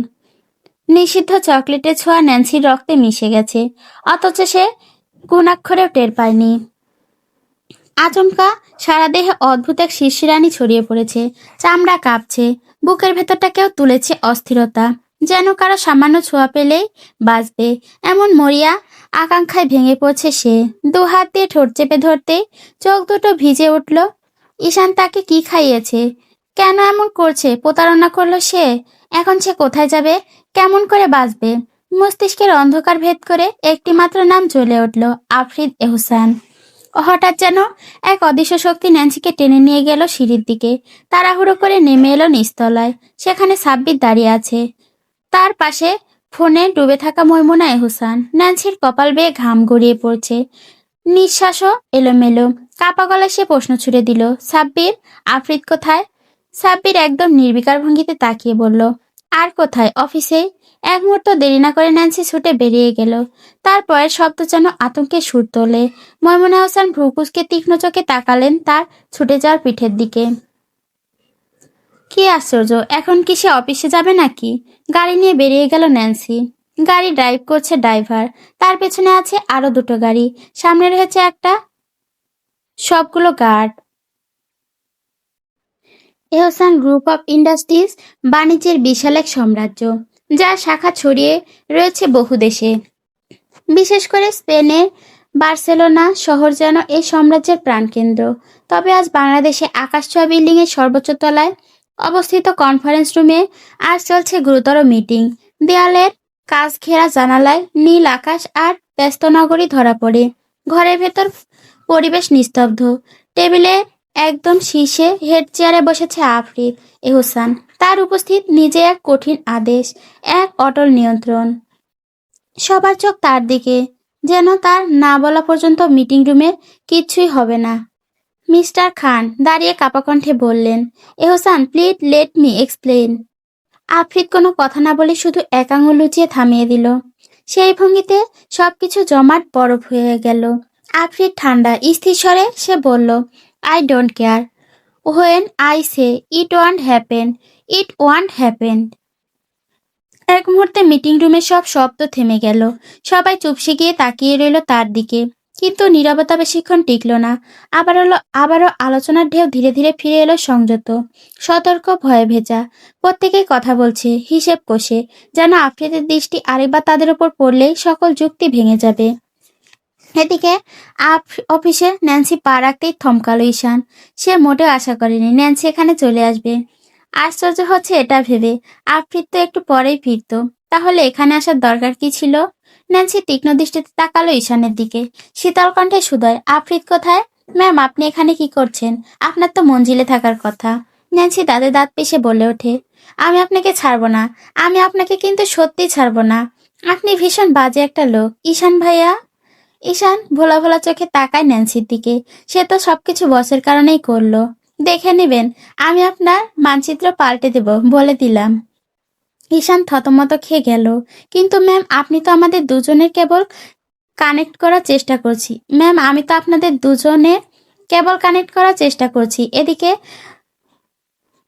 নিষিদ্ধ চকলেটের ছোঁয়া ন্যান্সির রক্তে মিশে গেছে, অথচ সে গুণাক্ষরেও টের পায়নি। আচমকা সারা দেহে অদ্ভুত এক শিরশিরানি ছড়িয়ে পড়েছে। চামড়া কাঁপছে, বুকের ভেতরটা কেউ তুলেছে অস্থিরতা, যেন কারো সামান্য ছোঁয়া পেলেই বাঁচবে এমন মরিয়া আকাঙ্ক্ষায় ভেঙে পড়ছে সে। 2 হাত দিয়ে ঠোঁট চেপে ধরতে চোখ দুটো ভিজে উঠল। ঈশান তাকে কি খাইয়েছে? কেন এমন করছে? প্রতারণা করলো সে? এখন সে কোথায় যাবে? কেমন করে বাঁচবে? মস্তিষ্কের অন্ধকার ভেদ করে একটি মাত্র নাম জ্বলে উঠল, আফরিদ এহসান। হঠাৎ যেন এক অদৃশ্য শক্তি ন্যান্সিকে টেনে নিয়ে গেল সিঁড়ির দিকে। তাড়াহুড়ো করে নেমে এলো নিচতলায়। সেখানে সাব্বির দাঁড়িয়ে আছে, তার পাশে ফোনে ডুবে থাকা মৈমুনা এহসান। ন্যান্সির কপাল বেয়ে ঘাম গড়িয়ে পড়ছে, নিঃশ্বাসও এলোমেলো। কাপা গলায় সে প্রশ্ন ছুড়ে দিল, সাব্বির, আফরিদ কোথায়? সাব্বির একদম নির্বিকার ভঙ্গিতে তাকিয়ে বলল, আর কোথায়, অফিসে। এক মুহূর্ত দেরি না করে ন্যান্সি ছুটে বেরিয়ে গেল। তারপরের শব্দ যেন আতঙ্কে সুর তোলে। ময়মুনা হাসান ভ্রুকুচকে তীক্ষ্ণ চোখে তাকালেন তার ছুটে যাওয়ার পিঠের দিকে। কি আশ্চর্য, এখন কি সে অফিসে যাবে নাকি? গাড়ি নিয়ে বেরিয়ে গেল ন্যান্সি। গাড়ি ড্রাইভ করছে ড্রাইভার, তার পেছনে আছে আরো 2টো গাড়ি, সামনে রয়েছে একটা, সবগুলো guard. Ehsan group of industries বাণিজ্যের বিশাল এক সাম্রাজ্য, যার শাখা ছড়িয়ে রয়েছে বহু দেশে। বিশেষ করে স্পেনের বার্সেলোনা শহর যেন এই সাম্রাজ্যের প্রাণকেন্দ্র। তবে আজ বাংলাদেশে আকাশছোঁয়া বিল্ডিং এর সর্বোচ্চ তলায় অবস্থিত কনফারেন্স রুমে আজ চলছে গুরুতর মিটিং। দেয়ালের কাচ ঘেরা জানালায় নীল আকাশ আর ব্যস্ত নগরী ধরা পড়ে। ঘরের ভেতর পরিবেশ নিস্তব্ধ। টেবিলে একদম শীর্ষে হেড চেয়ারে বসেছে আফরিদ এহসান। তার উপস্থিত নিজে এক কঠিন আদেশ, এক অটল নিয়ন্ত্রণ। সবার চোখ তার দিকে, যেন তার না বলা পর্যন্ত মিটিং রুমের কিচ্ছুই হবে না। মিস্টার খান দাঁড়িয়ে কাঁপা কণ্ঠে বললেন, Ehsan, please let me explain. Afrid কোনো কথা না বলে শুধু এক আঙুল লুচিয়ে থামিয়ে দিল। সেই ভঙ্গিতে সবকিছু জমাট বরফ হয়ে গেল। আফ্রিদ ঠান্ডা স্থির স্বরে সে বলল, I don't care. When I say it want happen, it want happen. এক মুহূর্তে মিটিং রুমের সব শব্দ থেমে গেল। সবাই চুপসে গিয়ে তাকিয়ে রইল তার দিকে। কিন্তু নীরবতা বেশিক্ষণ টিকল না। আবারও আলোচনার ঢেউ ধীরে ধীরে ফিরে এলো সংযত, সতর্ক, ভয়ে ভেজা। প্রত্যেকেই কথা বলছে হিসেব কষে, যেন আফ্রিদের দৃষ্টি আরেকবার তাদের উপর পড়লেই সকল যুক্তি ভেঙে যাবে। এদিকে অফিসে ন্যান্সি পা রাখতেই থমকালো ঈশান। সে মোটেও আশা করেনি ন্যান্সি এখানে চলে আসবে। আশ্চর্য হচ্ছে এটা ভেবে, আফ্রিদ তো একটু পরেই ফিরতো, তাহলে এখানে আসার দরকার কি ছিল? ন্যান্সি তীক্ষ্ণ দৃষ্টিতে তাকালো ঈশানের দিকে। শীতল কণ্ঠে সুদয়, আফ্রিদ কোথায়? ম্যাম, আপনি এখানে কি করছেন? আপনার তো মঞ্জিলে থাকার কথা। ন্যান্সি দাঁতে দাঁত পিষে বলে ওঠে, আমি আপনাকে ছাড়বো না, আমি আপনাকে কিন্তু সত্যি ছাড়বো না। আপনি ভীষণ বাজে একটা লোক, ঈশান ভাইয়া। ঈশান ভোলা ভোলা চোখে তাকায় ন্যান্সির দিকে। সে তো সবকিছু বসের কারণেই করলো। দেখে নেবেন, আমি আপনার মানচিত্র পাল্টে দেব, বলে দিলাম। ঈশান থতমত খেয়ে গেল। কিন্তু ম্যাম, আপনি তো আমাদের দুজনের কেবল কানেক্ট করার চেষ্টা করছি। ম্যাম, আমি তো আপনাদের দুজনের কেবল কানেক্ট করার চেষ্টা করছি। এদিকে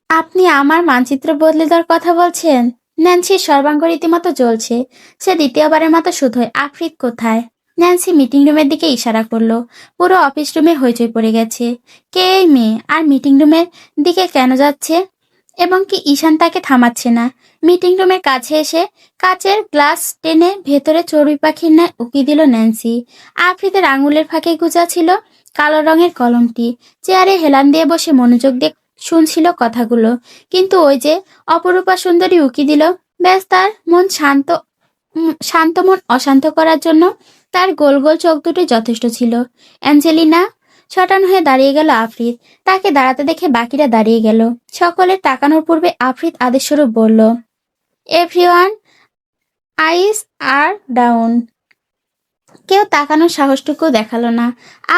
আপনি আমার মানচিত্র বদলে দেওয়ার কথা বলছেন? ন্যান্সির সর্বাঙ্গ রীতিমতো জ্বলছে। সে দ্বিতীয়বারের মতো শুধোয়, আফ্রিদ কোথায়? ন্যান্সি মিটিং রুমের দিকে ইশারা করলো। পুরো অফিস রুমে হইচই পড়ে গেছে। কে এই মেয়ে, আর মিটিং রুমের দিকে কেন যাচ্ছে? এবং কি ঈশান তাকে থামাচ্ছে না? মিটিং রুমের কাছে এসে কাচের গ্লাস টেনে ভেতরে চড়ুই পাখির ন্যায় উকি দিল ন্যান্সি। আফ্রিদের আঙুলের ফাঁকে গুজা ছিল কালো রঙের কলমটি। চেয়ারে হেলান দিয়ে বসে মনোযোগ দিয়ে শুনছিল কথাগুলো। কিন্তু ওই যে অপরূপা সুন্দরী উকি দিল, ব্যাস তার মন শান্ত মন অশান্ত করার জন্য তার গোল গোল চোখ দুটি যথেষ্ট ছিল। অ্যাঞ্জেলিনা! শটান হয়ে দাঁড়িয়ে গেল আফ্রিদ। তাকে দাঁড়াতে দেখে বাকিরা দাঁড়িয়ে গেল। সকলের তাকানোর পূর্বে আফ্রিদ আদেশস্বরূপ বলল, এভরিওয়ান, আইস আর ডাউন। কেউ তাকানোর সাহসটুকু দেখালো না।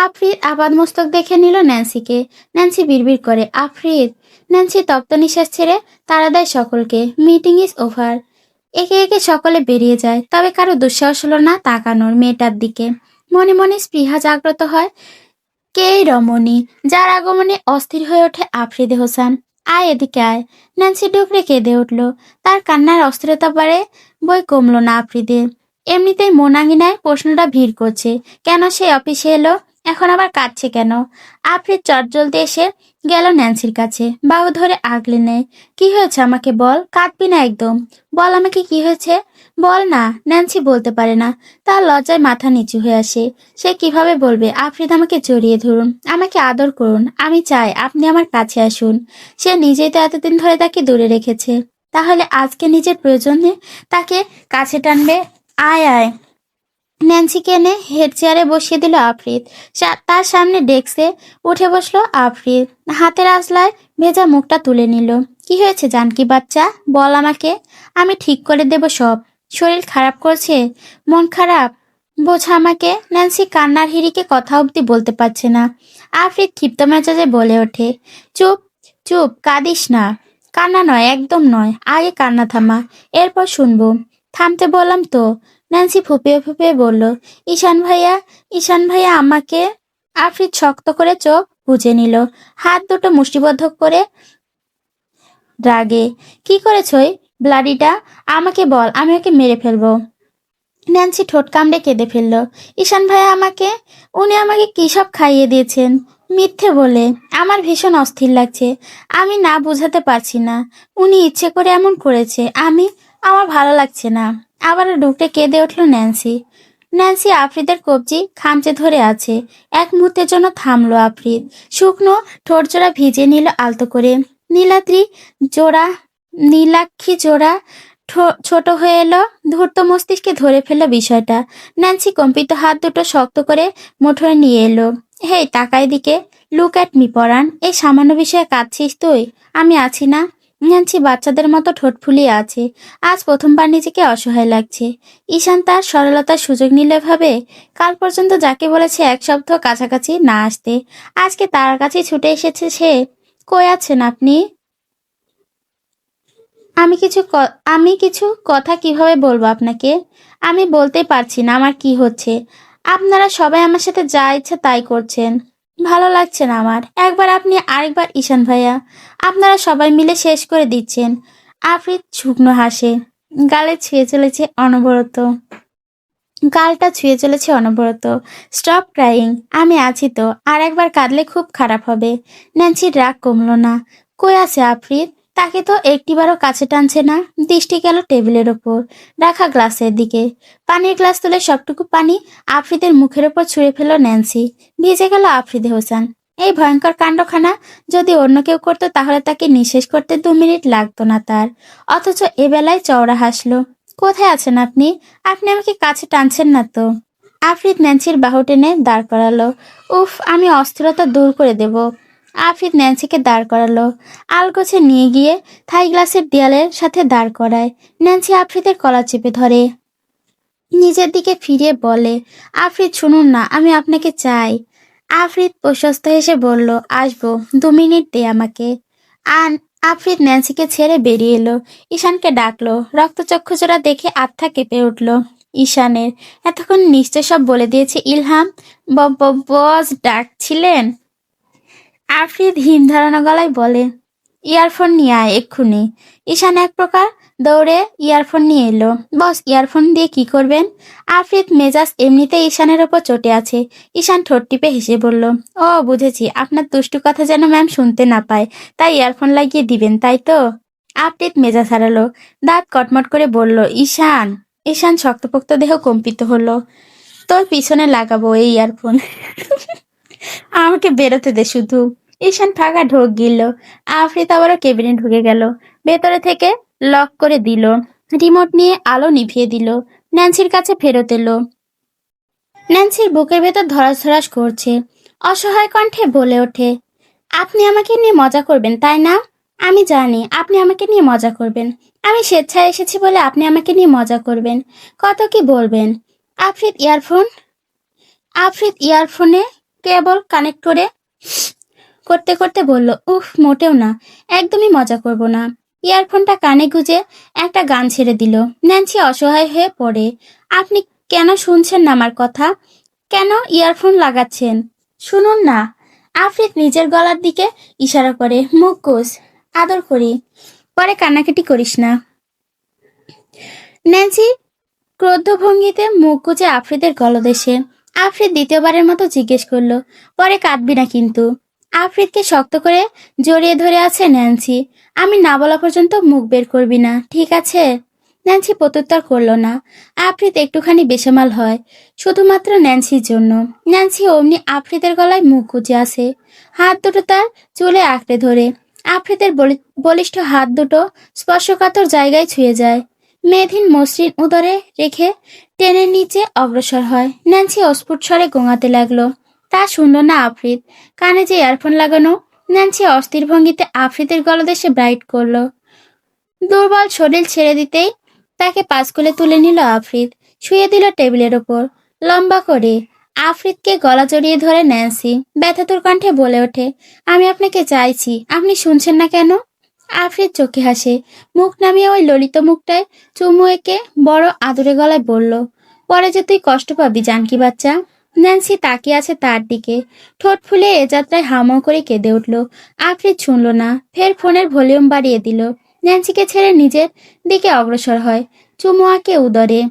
আফ্রিদ আপাদমস্তক দেখে নিল ন্যান্সিকে। ন্যান্সি বিড়বিড় করে, আফ্রিদ। ন্যান্সি তপ্ত নিঃশ্বাস ছেড়ে তাড়া দেয় সকলকে, মিটিং ইজ ওভার। একে একে সকলে বেরিয়ে যায়, তবে কারো দুঃসাহস হলো না তাকানোর মেয়েটার দিকে। মনে মনে স্পৃহা জাগ্রত হয়। কে এই রমণী, যার আগমনে অস্থির হয়ে ওঠে আফ্রিদে হোসেন? আয় এদিকে আয়। ন্যান্সি ডুকরে কেঁদে উঠল। তার কান্নার অস্থিরতা বাড়ে, বই কমল না আফ্রিদের। এমনিতেই মন আঙিনায় প্রশ্নটা ভিড় করছে, কেন সে অফিসে এলো, এখন আবার কাঁদছে কেন? আফ্রিদ চটজলদি এসে গেল ন্যান্সির কাছে, বাহু ধরে আগলে নেয়। কি হয়েছে আমাকে বল, কাঁদবি না একদম। বল আমাকে কি হয়েছে, বল না। ন্যান্সি বলতে পারে না, তার লজ্জায় মাথা নিচু হয়ে আসে। সে কিভাবে বলবে? আফ্রিদ আমাকে জড়িয়ে ধরুন, আমাকে আদর করুন, আমি চাই আপনি আমার কাছে আসুন। সে নিজেই তো এতদিন ধরে তাকে দূরে রেখেছে, তাহলে আজকে নিজের প্রয়োজনে তাকে কাছে টানবে। আয় আয়। ন্যান্সিকে এনে হেড চেয়ারে বসিয়ে দিল আফ্রিদ। তার সামনে ডেস্কে উঠে বসলো আফ্রিদ। হাতের আঁচলায় ভেজা মুখটা তুলে নিল। কি হয়েছে জানকি বাচ্চা, বল আমাকে, আমি ঠিক করে দেব সব। শরীর খারাপ করছে, মন খারাপ, বোঝা আমাকে। ন্যান্সি কান্নার হিড়িকে কথা অবধি বলতে পারছে না। আফ্রিদ ক্ষিপ্ত মেজাজে বলে ওঠে, চুপ চুপ, কাঁদিস না। কান্না নয়, একদম নয়, আগে কান্না থামা, এরপর শুনবো। থামতে বললাম তো। ন্যান্সি ফুপিয়ে ফুপিয়ে বলল, ঈশান ভাইয়া, ঈশান ভাইয়া আমাকে। আফ্রিদ শক্ত করে চোখ বুজে নিল, হাত দুটো মুষ্টিবদ্ধ করে রাগে। কি করেছই ব্লাডিটা, আমাকে বল, আমি ওকে মেরে ফেলবো। ন্যান্সি ঠোঁট কামড়ে কেঁদে ফেলল। ঈশান ভাইয়া আমাকে, উনি আমাকে কি সব খাইয়ে দিয়েছেন, মিথ্যে বলে। আমার ভীষণ অস্থির লাগছে, আমি না বোঝাতে পারছি না। উনি ইচ্ছে করে এমন করেছে, আমার ভালো লাগছে না। আবারও ডুকরে কেঁদে উঠল ন্যান্সি। ন্যান্সি আফ্রিদের কবজি খামচে ধরে আছে। এক মুহূর্তের জন্য থামলো আফ্রিদ। শুকনো ঠোঁট জোড়া ভিজে নিল আলতো করে। নীলাদ্রি জোড়া, নীলাক্ষী জোড়া ছোট হয়ে এলো। ধূর্ত মস্তিষ্কে ধরে ফেললো বিষয়টা। ন্যান্সি কম্পিত হাত দুটো শক্ত করে মুঠোয় নিয়ে এলো। হেই, তাকাই দিকে, লুক অ্যাট মি পরাণ। এই সামান্য বিষয়ে কাঁদছিস তুই, আমি আছি না। ন্যান্সি বাচ্চাদের মতো ঠোঁট ফুলিয়ে আছে। আজ প্রথমবার নিজেকে অসহায় লাগছে। ঈশান তার সরলতার সুযোগ নিলে ভাবে, কাল পর্যন্ত যাকে বলেছে এক সপ্তাহ কাছাকাছি না আসতে, আজকে তার কাছে ছুটে এসেছে সে। কই আছেন আপনি? আমি কিছু কথা কিভাবে বলবো আপনাকে? আমি বলতে পারছি না আমার কি হচ্ছে। আপনারা সবাই আমার সাথে যা ইচ্ছা তাই করছেন, ভালো লাগছে না আমার। একবার আপনি, আরেকবার ঈশান ভাইয়া, আপনারা সবাই মিলে শেষ করে দিচ্ছেন। আফ্রিদ শুকনো হাসে, গালে ছুঁয়ে চলেছে অনবরত, গালটা ছুঁয়ে চলেছে অনবরত। স্টপ ক্রাইং, আমি আছি তো, আর একবার কাঁদলে খুব খারাপ হবে। ন্যান্সির রাগ কমলো না। কই আছে আফ্রিদ? তাকে তো একটিবারও কাছে টানছে না। দৃষ্টি গেল টেবিলের ওপর রাখা গ্লাসের দিকে। পানির গ্লাস তুলে সবটুকু পানি আফ্রিদের মুখের ওপর ছুঁড়ে ফেলল ন্যান্সি। ভিজে গেল আফ্রিদে হোসেন। এই ভয়ঙ্কর কাণ্ডখানা যদি অন্য কেউ করতো তাহলে তাকে নিঃশেষ করতে 2 মিনিট লাগতো না তার। অথচ এ বেলায় চওড়া হাসলো। কোথায় আছেন আপনি? আপনি আমাকে কাছে টানছেন না তো। আফ্রিদ ন্যান্সির বাহু টেনে দাঁড় করালো। উফ, আমি অস্থিরতা দূর করে দেব। আফ্রিদ ন্যান্সিকে দাঁড় করালো, আলগোছে নিয়ে গিয়ে থাই গ্লাসের দেয়ালের সাথে দাঁড় করায়। ন্যান্সি আফ্রিদের কলার চেপে ধরে নিজের দিকে ফিরিয়ে বলে, আফ্রিদ শুনুন না, আমি আপনাকে চাই। আফ্রিদ প্রশস্ত হেসে বলল, আসবো, 2 মিনিট দে আমাকে। আন আফ্রিদ ন্যান্সিকে ছেড়ে বেরিয়ে এলো। ঈশানকে ডাকলো। রক্তচক্ষুচোরা দেখে আত্মা কেঁপে উঠল ঈশানের। এতক্ষণ নিশ্চয় সব বলে দিয়েছে ইলহাম। বস ডাকছিলেন? আফরিদ হিম ধারানো গলায় বলে, ইয়ারফোন নিয়ে আয় এক্ষুনি। ঈশান এক প্রকার দৌড়ে ইয়ারফোন নিয়ে এলো। বস, ইয়ারফোন দিয়ে কি করবেন? আফরিদ মেজাজ এমনিতে ঈশানের ওপর চটে আছে। ঈশান ঠোঁট টিপে হেসে বলল, ও বুঝেছি, আপনার দুষ্টু কথা যেন ম্যাম শুনতে না পায়, তাই ইয়ারফোন লাগিয়ে দিবেন, তাই তো? আফরিদ মেজাজ হারালো, দাঁত কটমট করে বলল, ঈশান। ঈশান শক্তপোক্ত দেহ কম্পিত হলো। তোর পিছনে লাগাবো এই ইয়ারফোন। আমাকে বেরোতে দে শুধু। ঈশান ফাঁকা ঢোক গিলল। আফরিদ আবারও কেবিনে ঢুকে গেল। ভেতরে থেকে লক করে দিল। রিমোট নিয়ে আলো নিভিয়ে দিল। ন্যান্সির কাছে ফেরত এলো। ন্যান্সির বুকের ভেতর ধরাস ধরাস করছে। অসহায় কণ্ঠে বলে ওঠে, আপনি আমাকে নিয়ে মজা করবেন তাই না? আমি জানি আপনি আমাকে নিয়ে মজা করবেন। আমি স্বেচ্ছায় এসেছি বলে আপনি আমাকে নিয়ে মজা করবেন। কত কি বলবেন? আফরিদ ইয়ারফোনে কেবল কানেক্ট করতে করতে বলল, উফ, মোটেও না, একদমই মজা করব না। ইয়ারফোনটা কানে গুঁজে একটা গান ছেড়ে দিল। ন্যান্সি অসহায় হয়ে পড়ে, আপনি কেন শুনছেন না আমার কথা? কেন ইয়ারফোন লাগাচ্ছেন? শুনুন না। আফরিদ নিজের গলার দিকে ইশারা করে, মুখ ঘোষ, আদর করি, পরে কান্নাকাটি করিস না। ন্যান্সি ক্রোধ ভঙ্গিতে মুখ গুজে আফরিদের গলদেশে। আফরিদ দ্বিতীয়বারের মতো জিজ্ঞেস করলো, পরে কাঁদবি না কিন্তু? আফরিদকে শক্ত করে জড়িয়ে ধরে আছে ন্যান্সি। আমি না বলা পর্যন্ত মুখ বের করবি না, ঠিক আছে? ন্যান্সি প্রত্যুত্তর করলো না। আফরিদ একটুখানি বেসামাল হয়, শুধুমাত্র ন্যান্সির জন্য। ন্যান্সি অমনি আফরিদের গলায় মুখ গুজে আসে, হাত দুটো তার চুলে আঁকড়ে ধরে। আফরিদের বলিষ্ঠ হাত দুটো স্পর্শকাতর জায়গায় ছুঁয়ে যায়। মেয়েধীন মসৃণ উদরে রেখে টেনের নিচে অগ্রসর হয়। ন্যান্সি অস্ফুট স্বরে গোঙাতে লাগলো। তা শুনল না আফরিদ। কানে যে ইয়ারফোন লাগানো। ন্যান্সি অস্থির ভঙ্গিতে আফরিদের গলদেশে ব্রাইট করলো। দুর্বল শরীর ছেড়ে দিতেই তাকে পাশ কোলে তুলে নিল আফরিদ, শুয়ে দিল টেবিলের ওপর লম্বা করে। আফরিদকে গলা জড়িয়ে ধরে ন্যান্সি ব্যথাতুর কণ্ঠে বলে ওঠে, আমি আপনাকে চাইছি, আপনি শুনছেন না কেন? আফরিদ চোখে হাসে, মুখ নামিয়ে ওই ললিত মুখটায় চুমু এঁকে বড় আদুরে গলায় বলল, পরে যে তুই কষ্ট পাবি জানকি বাচ্চা। ন্যান্সি তাকিয়ে আছে তার দিকে, ঠোঁট ফুলে এ যাত্রায় হামাও করে কেঁদে উঠল। আফরিদ শুনল না, ফের ফোনের ভলিউম বাড়িয়ে দিল। ন্যান্সিকে ছেড়ে নিজের দিকে অগ্রসর হয়, চুমু আঁকে উদরে।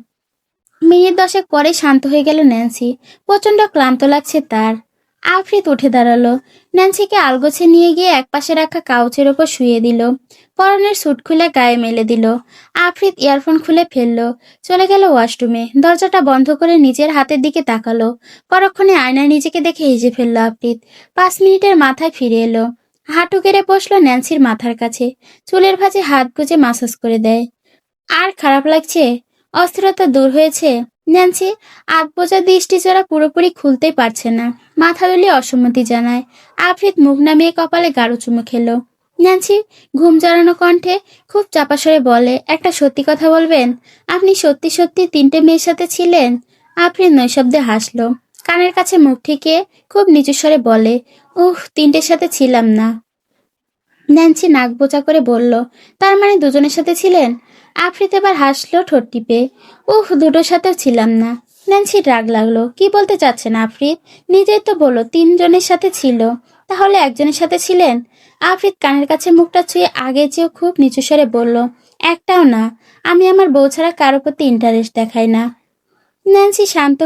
মিনিট 10 পরে শান্ত হয়ে গেল ন্যান্সি। প্রচন্ড ক্লান্ত লাগছে তার। আফরিদ উঠে দাঁড়ালো, ন্যান্সিকে আলগোছে নিয়ে গিয়ে একপাশে রাখা কাউচের ওপর শুয়ে দিল। পরনের স্যুট খুলে গায়ে মেলে দিল। আফরিদ ইয়ারফোন খুলে ফেললো, চলে গেল ওয়াশরুমে। দরজাটা বন্ধ করে নিজের হাতের দিকে তাকালো। পরক্ষণে আয়নায় নিজেকে দেখে হেসে ফেলল আফরিদ। 5 মিনিটের মাথায় ফিরে এলো। হাঁটু গেড়ে বসলো ন্যান্সির মাথার কাছে, চুলের ভাঁজে হাত গুজে মাসাজ করে দেয়। আর খারাপ লাগছে? অস্থিরতা দূর হয়েছে? ন্যান্সি আধবোজা দৃষ্টিজোড়া পুরোপুরি খুলতেই পারছে না, মাথা দুলিয়ে অসম্মতি জানায়। আফরিদ মুখ নামিয়ে কপালে গাঢ় চুমু খেলো। ন্যান্সি ঘুম জড়ানো কণ্ঠে খুব চাপা স্বরে বলে, একটা সত্যি কথা বলবেন? আপনি সত্যি সত্যি 3টে মেয়ের সাথে ছিলেন? আফরিদ নৈশব্দে হাসলো, কানের কাছে মুখ ঠেকিয়ে খুব নিচু স্বরে বলে, 3টের সাথে ছিলাম না। ন্যান্সি নাক বোচা করে বলল, তার মানে 2জনের সাথে ছিলেন? আফরিদ এবার হাসলো ঠোঁট টিপে, 2টোর সাথেও ছিলাম না। ন্যান্সির রাগ লাগলো, কি বলতে চাচ্ছেন আফরিদ? নিজেই তো বললো 3জনের সাথে ছিল, তাহলে একজনের সাথে ছিলেন? আফরিদ কানের কাছে মুখটা ছুঁয়ে আগে চেয়েও খুব নিচু স্বরে বলল, একটাও না, আমি আমার বউ ছাড়া কারো প্রতি ইন্টারেস্ট দেখাই না। ন্যান্সি শান্ত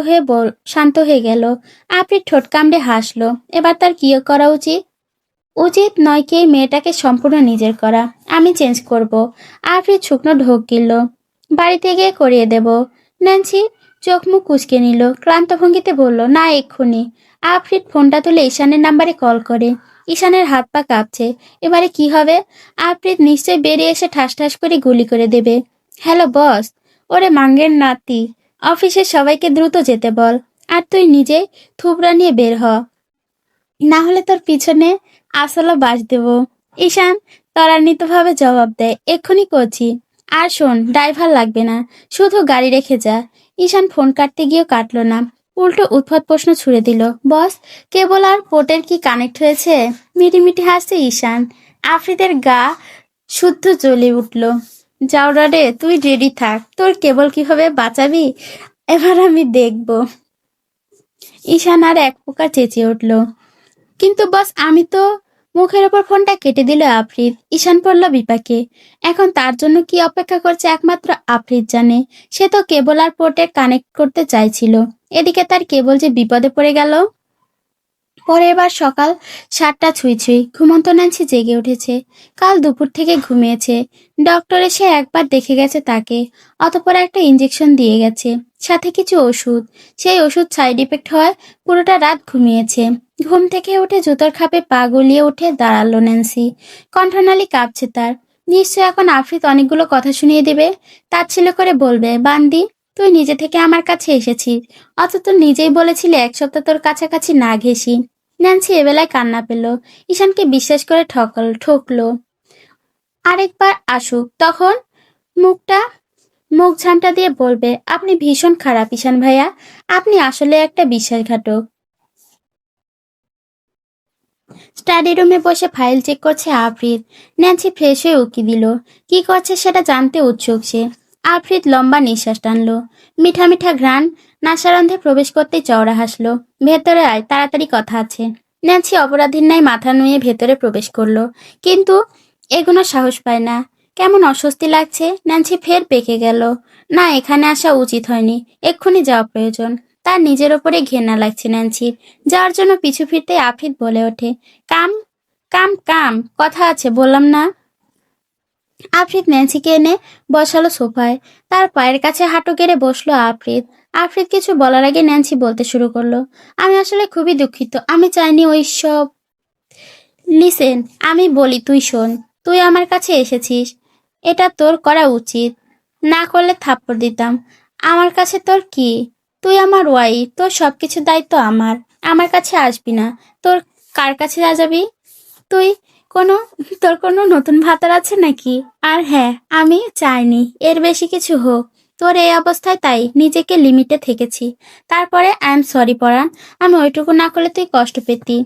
হয়ে গেল। আফরিদ ঠোঁট কামড়ে হাসলো, এবার তার কি করা উচিত? উচিত নয় কি এই মেয়েটাকে সম্পূর্ণ নিজের করা? আমি চেঞ্জ করব। আফরিদ শুকনো ঢোক গিলল, বাড়িতে গিয়ে করিয়ে দেব। ন্যান্সি চোখ মুখ কুঁচকে নিল, ক্লান্ত ভঙ্গিতে বলল, না এক্ষুনি। আফরিদ ফোনটা তুলে ঈশানের নাম্বারে কল করে। ঈশানের হাত পা কাঁপছে, এবারে কি হবে? আফরিদ নিশ্চয় বেরিয়ে এসে ঠাস ঠাস করে গুলি করে দেবে। Hello boss. ওরে মাঙ্গের নাতি, অফিসের সবাইকে দ্রুত যেতে বল, আর তুই নিজে থুবড়া নিয়ে বের হ, না হলে তোর পিছনে আসলে বাস দেব। ঈশান ত্বরান্বিতভাবে জবাব দেয়, এক্ষুনি করছি। আর শোন, ড্রাইভার লাগবে না, শুধু গাড়ি রেখে যা। ঈশান ফোন কাটতে গিয়েও কাটলো না, উল্টো উদ্ভট প্রশ্ন ছুড়ে দিল, বস, কেবল আর পোর্টের কি কানেক্ট হয়েছে? মিটিমিটি হাসছে ঈশান। আফ্রিদের গা শুদ্ধ জ্বলে উঠল। যাওরা রে, তুই রেডি থাক, তোর কেবল কিভাবে বাঁচাবি এবার আমি দেখব। ঈশান আর এক প্রকার চেঁচিয়ে উঠল, কিন্তু বস, আমি তো মুখের ওপর ফোনটা কেটে দিল আফরিদ। ঈশান পড়ল বিপাকে। এখন তার জন্য কি অপেক্ষা করছে একমাত্র আফরিদ জানে। সে তো কেবল আর পোর্টে কানেক্ট করতে চাইছিল, এদিকে তার কেবল যে বিপদে পড়ে গেল। পরের বার সকাল 7টা ছুঁই ছুঁই ঘুমন্ত ন্যান্সি জেগে উঠেছে। কাল দুপুর থেকে ঘুমিয়েছে। ডক্টর এসে একবার দেখে গেছে তাকে, অতঃপর একটা ইঞ্জেকশন দিয়ে গেছে, সাথে কিছু ওষুধ। সেই ওষুধ সাইড ইফেক্ট হওয়ায় পুরোটা রাত ঘুমিয়েছে। ঘুম থেকে উঠে জুতোর খাপে পা গলিয়ে উঠে দাঁড়ালো ন্যান্সি। কণ্ঠনালী কাঁপছে তার। নিশ্চয় এখন আফরিদ অনেকগুলো কথা শুনিয়ে দেবে। তাচ্ছিল্য করে বলবে, বান্দি, তুই নিজে থেকে আমার কাছে এসেছিস, অথচ নিজেই বলেছিলি 1 সপ্তাহ তোর কাছাকাছি না ঘেঁষি। ন্যান্সি এবেলায় কান্না পেল। ঈশানকে বিশ্বাস করে ঠকলো। আরেকবার আসুক, তখন মুখ ঝামটা দিয়ে বলবে, আপনি ভীষণ খারাপ ঈশান ভাইয়া, আপনি আসলে একটা বিশ্বাসঘাতক। স্টাডি রুমে বসে ফাইল চেক করছে আফরিদ। ন্যান্সি ফ্রেশ হয়ে উকি দিল। কি করছে সেটা জানতে উৎসুক সে। আফরিদ লম্বা নিঃশ্বাস টানলো। মিঠা মিঠা ঘ্রাণ নাসারন্ধে প্রবেশ করতেই চওড়া হাসলো। ভেতরে আয়, তাড়াতাড়ি কথা আছে। ন্যান্সি অপরাধীর ন্যায় মাথা নুয়ে ভেতরে প্রবেশ করলো, কিন্তু এগোনোর সাহস পায় না। কেমন অস্বস্তি লাগছে। ন্যান্সি ফের পেকে গেল। না, এখানে আসা উচিত হয়নি, এক্ষুনি যাওয়া প্রয়োজন। তার নিজের ওপরে ঘেন্না লাগছে ন্যান্সির, যার জন্য পিছু ফিরতে আফরিদ বলে ওঠে, কাম কাম কাম, কথা আছে বললাম না। আফরিদ ন্যান্সিকে এনে বসালো সোফায়। তার পায়ের কাছে হাঁটু গেড়ে বসলো আফরিদ। আফরিদ কিছু বলার আগে ন্যান্সি বলতে শুরু করলো, আমি আসলে খুবই দুঃখিত, আমি চাইনি ওই সব। লিসেন, আমি বলি তুই শোন। তুই আমার কাছে এসেছিস, এটা তোর করা উচিত। না করলে থাপ্পড় দিতাম। আমার কাছে তোর কি? তুই আমার ওয়াইফ, তোর সবকিছু দায়িত্ব আমার। আমার কাছে আসবি না। তোর কার কাছে যাবি তুই? কোনো তোর কোনো নতুন ভাতার আছে নাকি? আর হ্যাঁ, আমি চাইনি এর বেশি কিছু হোক তোর এই অবস্থায়, তাই নিজেকে লিমিটে থেকেছি। তারপরে আই এম সরি পরাণ, আমি ওইটুকু না করলে তুই কষ্ট পেতি।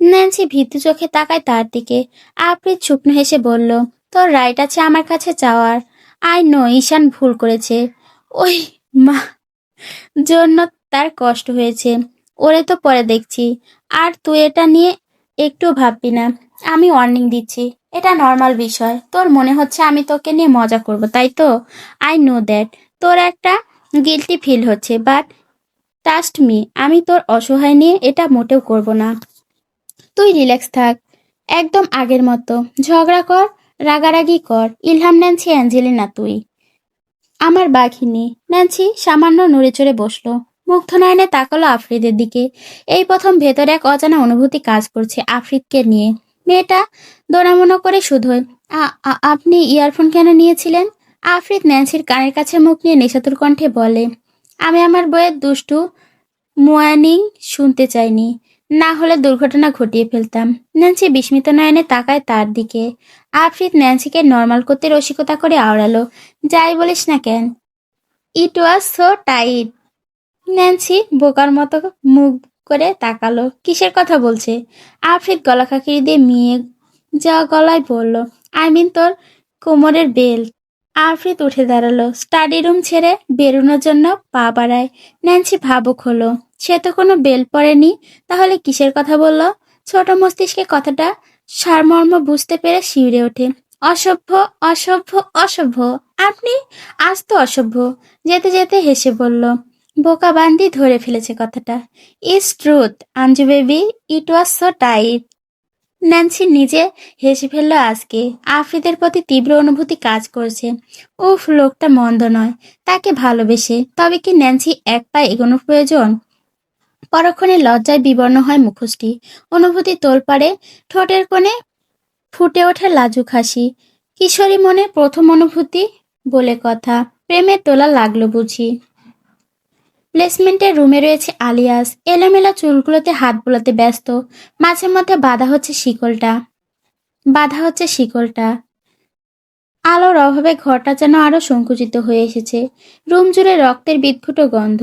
ন্যান্সি ভীতু চোখে তাকায় তার দিকে। আফরিদ শুকনো হেসে বলল, তোর রাইট আছে আমার কাছে চাওয়ার। আই নো ঈশান ভুল করেছে, ওই মা জন্য তার কষ্ট হয়েছে। ওরে তো পরে দেখছি। আর তুই এটা নিয়ে একটু ভাববি না। আমি ওয়ার্নিং দিচ্ছি, এটা নর্মাল বিষয়। তোর মনে হচ্ছে আমি তোকে নিয়ে মজা করব, তাই তো? আই নো দ্যাট তোর একটা গিল্টি ফিল হচ্ছে, বাট ট্রাস্ট মি, আমি তোর অসহায় নিয়ে এটা মোটেও করব না। তুই রিল্যাক্স থাক, একদম আগের মতো। ঝগড়া কর, রাগারাগি কর। ইলহাম ন্যান্সি অ্যাঞ্জেলিনা তুই আমার বাঘিনী। ন্যান্সি সামান্য নড়ে চড়ে বসলো। মুগ্ধ নয়নে তাকালো আফরিদের দিকে। এই প্রথম ভেতরে এক অজানা অনুভূতি কাজ করছে আফরিদকে নিয়ে। মেয়েটা দোনামোনা করে শুধোয়, আপনি ইয়ারফোন কেন নিয়েছিলেন? আফরিদ ন্যান্সির কানের কাছে মুখ নিয়ে নেশাতুর কণ্ঠে বলে, আমি আমার বইয়ের দুষ্টু মোয়ানিং শুনতে চাইনি, না হলে দুর্ঘটনা ঘটিয়ে ফেলতাম। ন্যান্সি বিস্মিত নয়নে তাকায় তার দিকে। আফরিদ ন্যান্সিকে নর্মাল করতে রসিকতা করে আওড়ালো, যাই বলিস না কেন, ইট ওয়াজ সো টাইট। ন্যান্সি বোকার মতো মুখ করে তাকালো, কিসের কথা বলছে? আফরিদ গলা খাকিয়ে দিয়ে মিয়ে যাওয়া গলায় বলল, আই মিন তোর কোমরের বেল্ট। আফরিদ উঠে দাঁড়ালো, স্টাডি রুম ছেড়ে বেরোনোর জন্য পা বাড়ায়। ন্যান্সি ভাবুক হলো, সে তো কোনো বেল্ট পরেনি, তাহলে কিসের কথা বলল? ছোট মস্তিষ্কে কথাটা সারমর্ম বুঝতে পেরে শিউরে ওঠে, অসভ্য অসভ্য অসভ্য, আপনি আজ তো অসভ্য। যেতে যেতে হেসে বলল, বোকা বান্দি ধরে ফেলেছে কথাটা। Is truth Anju baby, it was so tight. Nancy নিজে হেসে ফেলল আজকে। আফরিদের প্রতি তীব্র অনুভূতি কাজ করছে। উফ, লোকটা মন্দ নয়। তাকে ভালোবেসে তবে কি ন্যান্সি এক পা এগোনো প্রয়োজন? পরক্ষণে লজ্জায় বিবর্ণ হয় মুখোশটি। অনুভূতি তোলপাড়ে ঠোঁটের কোণে ফুটে ওঠে লাজুক হাসি। কিশোরী মনে প্রথম অনুভূতি বলে কথা। প্রেমের দোলা লাগলো বুঝি। প্লেসমেন্টের রুমে রয়েছে আলিয়াস। এলোমেলো চুলগুলোতে হাত বোলাতে ব্যস্ত। মাঝে মধ্যে বাধা হচ্ছে শিকলটা। আলোর অভাবে ঘরটা যেন আরো সংকুচিত হয়ে এসেছে। রুম জুড়ে রক্তের বিদঘুটো গন্ধ।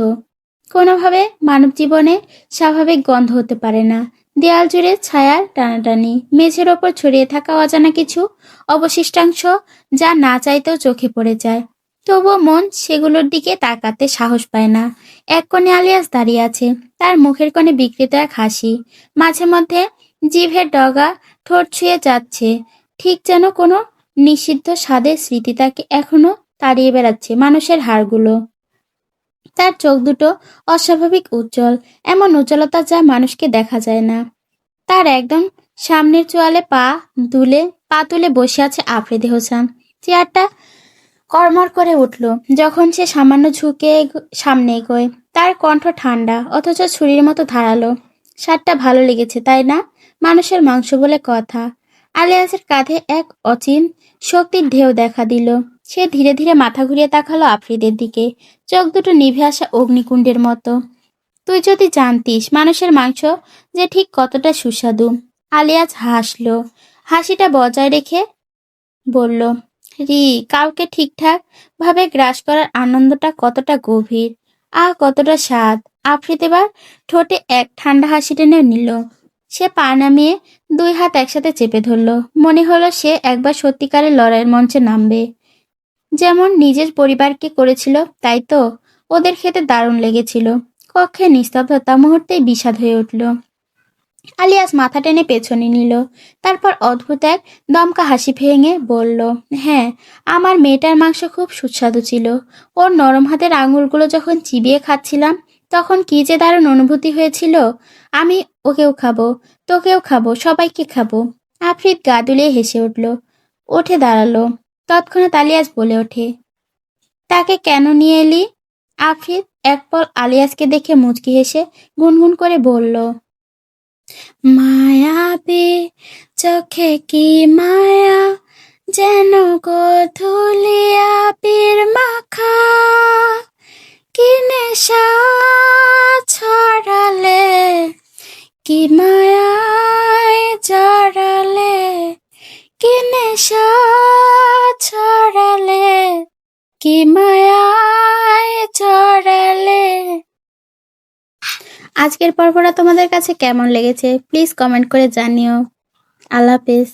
কোনোভাবে মানব জীবনে স্বাভাবিক গন্ধ হতে পারে না। দেয়াল জুড়ে ছায়ার টানাটানি। মেঝের ওপর ছড়িয়ে থাকা অজানা কিছু অবশিষ্টাংশ, যা না চাইতেও চোখে পড়ে যায়। তবুও মন সেগুলোর দিকে তাকাতে সাহস পায় না। এক কোণে আলিয়াস দাঁড়িয়ে আছে, তার মুখের কোণে বিকৃত এক হাসি। মাঝে মধ্যে জিভের ডগা ঠোঁট ছুঁয়ে যাচ্ছে, ঠিক যেন কোনো নিষিদ্ধ স্বাদের স্মৃতি তাকে এখনো তাড়িয়ে বেড়াচ্ছে মানুষের হাড়গুলো। তার চোখ দুটো অস্বাভাবিক উজ্জ্বল, এমন উজ্জ্বলতা যা মানুষকে দেখা যায় না। তার একদম সামনের চোয়ালে পা তুলে বসে আছে আফ্রিদি হোসেন। চেয়ারটা কড়মড় করে উঠল যখন সে সামান্য ঝুঁকে সামনে এগোয়। তার কণ্ঠ ঠান্ডা অথচ ছুরির মতো ধারালো। স্বাদটা ভালো লেগেছে তাই না? মানুষের মাংস বলে কথা। আলিয়াসের কাঁধে এক অচিন শক্তির ঢেউ দেখা দিল। সে ধীরে ধীরে মাথা ঘুরিয়ে তাকালো আফ্রিদের দিকে, চোখ দুটো নিভে আসা অগ্নিকুণ্ডের মতো। তুই যদি জানতিস মানুষের মাংস যে ঠিক কতটা সুস্বাদু। আলিয়াস হাসল, হাসিটা বজায় রেখে বলল, কাউকে ঠিকঠাক ভাবে গ্রাস করার আনন্দটা কতটা গভীর, কতটা স্বাদ। আফ্রিদ এবার ঠোঁটে এক ঠান্ডা হাসি টেনে নিল। সে পা নামিয়ে দুই হাত একসাথে চেপে ধরল। মনে হলো সে একবার সত্যিকারের লড়াইয়ের মঞ্চে নামবে, যেমন নিজের পরিবারকে করেছিল। তাই তো ওদের খেতে দারুণ লেগেছিল। কক্ষে নিস্তব্ধতা মুহূর্তেই বিষাদ হয়ে উঠল। আলিয়াস মাথা টেনে পেছনে নিল, তারপর অদ্ভুত এক দমকা হাসি ভেঙে বলল, হ্যাঁ, আমার মেয়েটার মাংস খুব সুস্বাদু ছিল। ওর নরম হাতের আঙুলগুলো যখন চিবিয়ে খাচ্ছিলাম তখন কি যে দারুণ অনুভূতি হয়েছিল। আমি ওকেও খাবো, তোকেও খাবো, সবাইকে খাবো। আফ্রিদ গা দুলিয়ে হেসে উঠল, উঠে দাঁড়ালো। তৎক্ষণাৎ আলিয়াস বলে ওঠে, তাকে কেন নিয়ে এলি? আফ্রিদ এক পল আলিয়াসকে দেখে মুচকি হেসে গুনগুন করে বলল, মায়াবী চোখে কি মায়া, যেন গোধূলি আবির মাখা, কি নেশা ছড়ালে, কি মায়ায় জড়ালে, কি নেশা ছড়ালে, কি মায়ায় জড়ালে। আজকের পর্বটা তোমাদের কাছে কেমন লেগেছে প্লিজ কমেন্ট করে জানিও। আল্লাহ হাফেজ।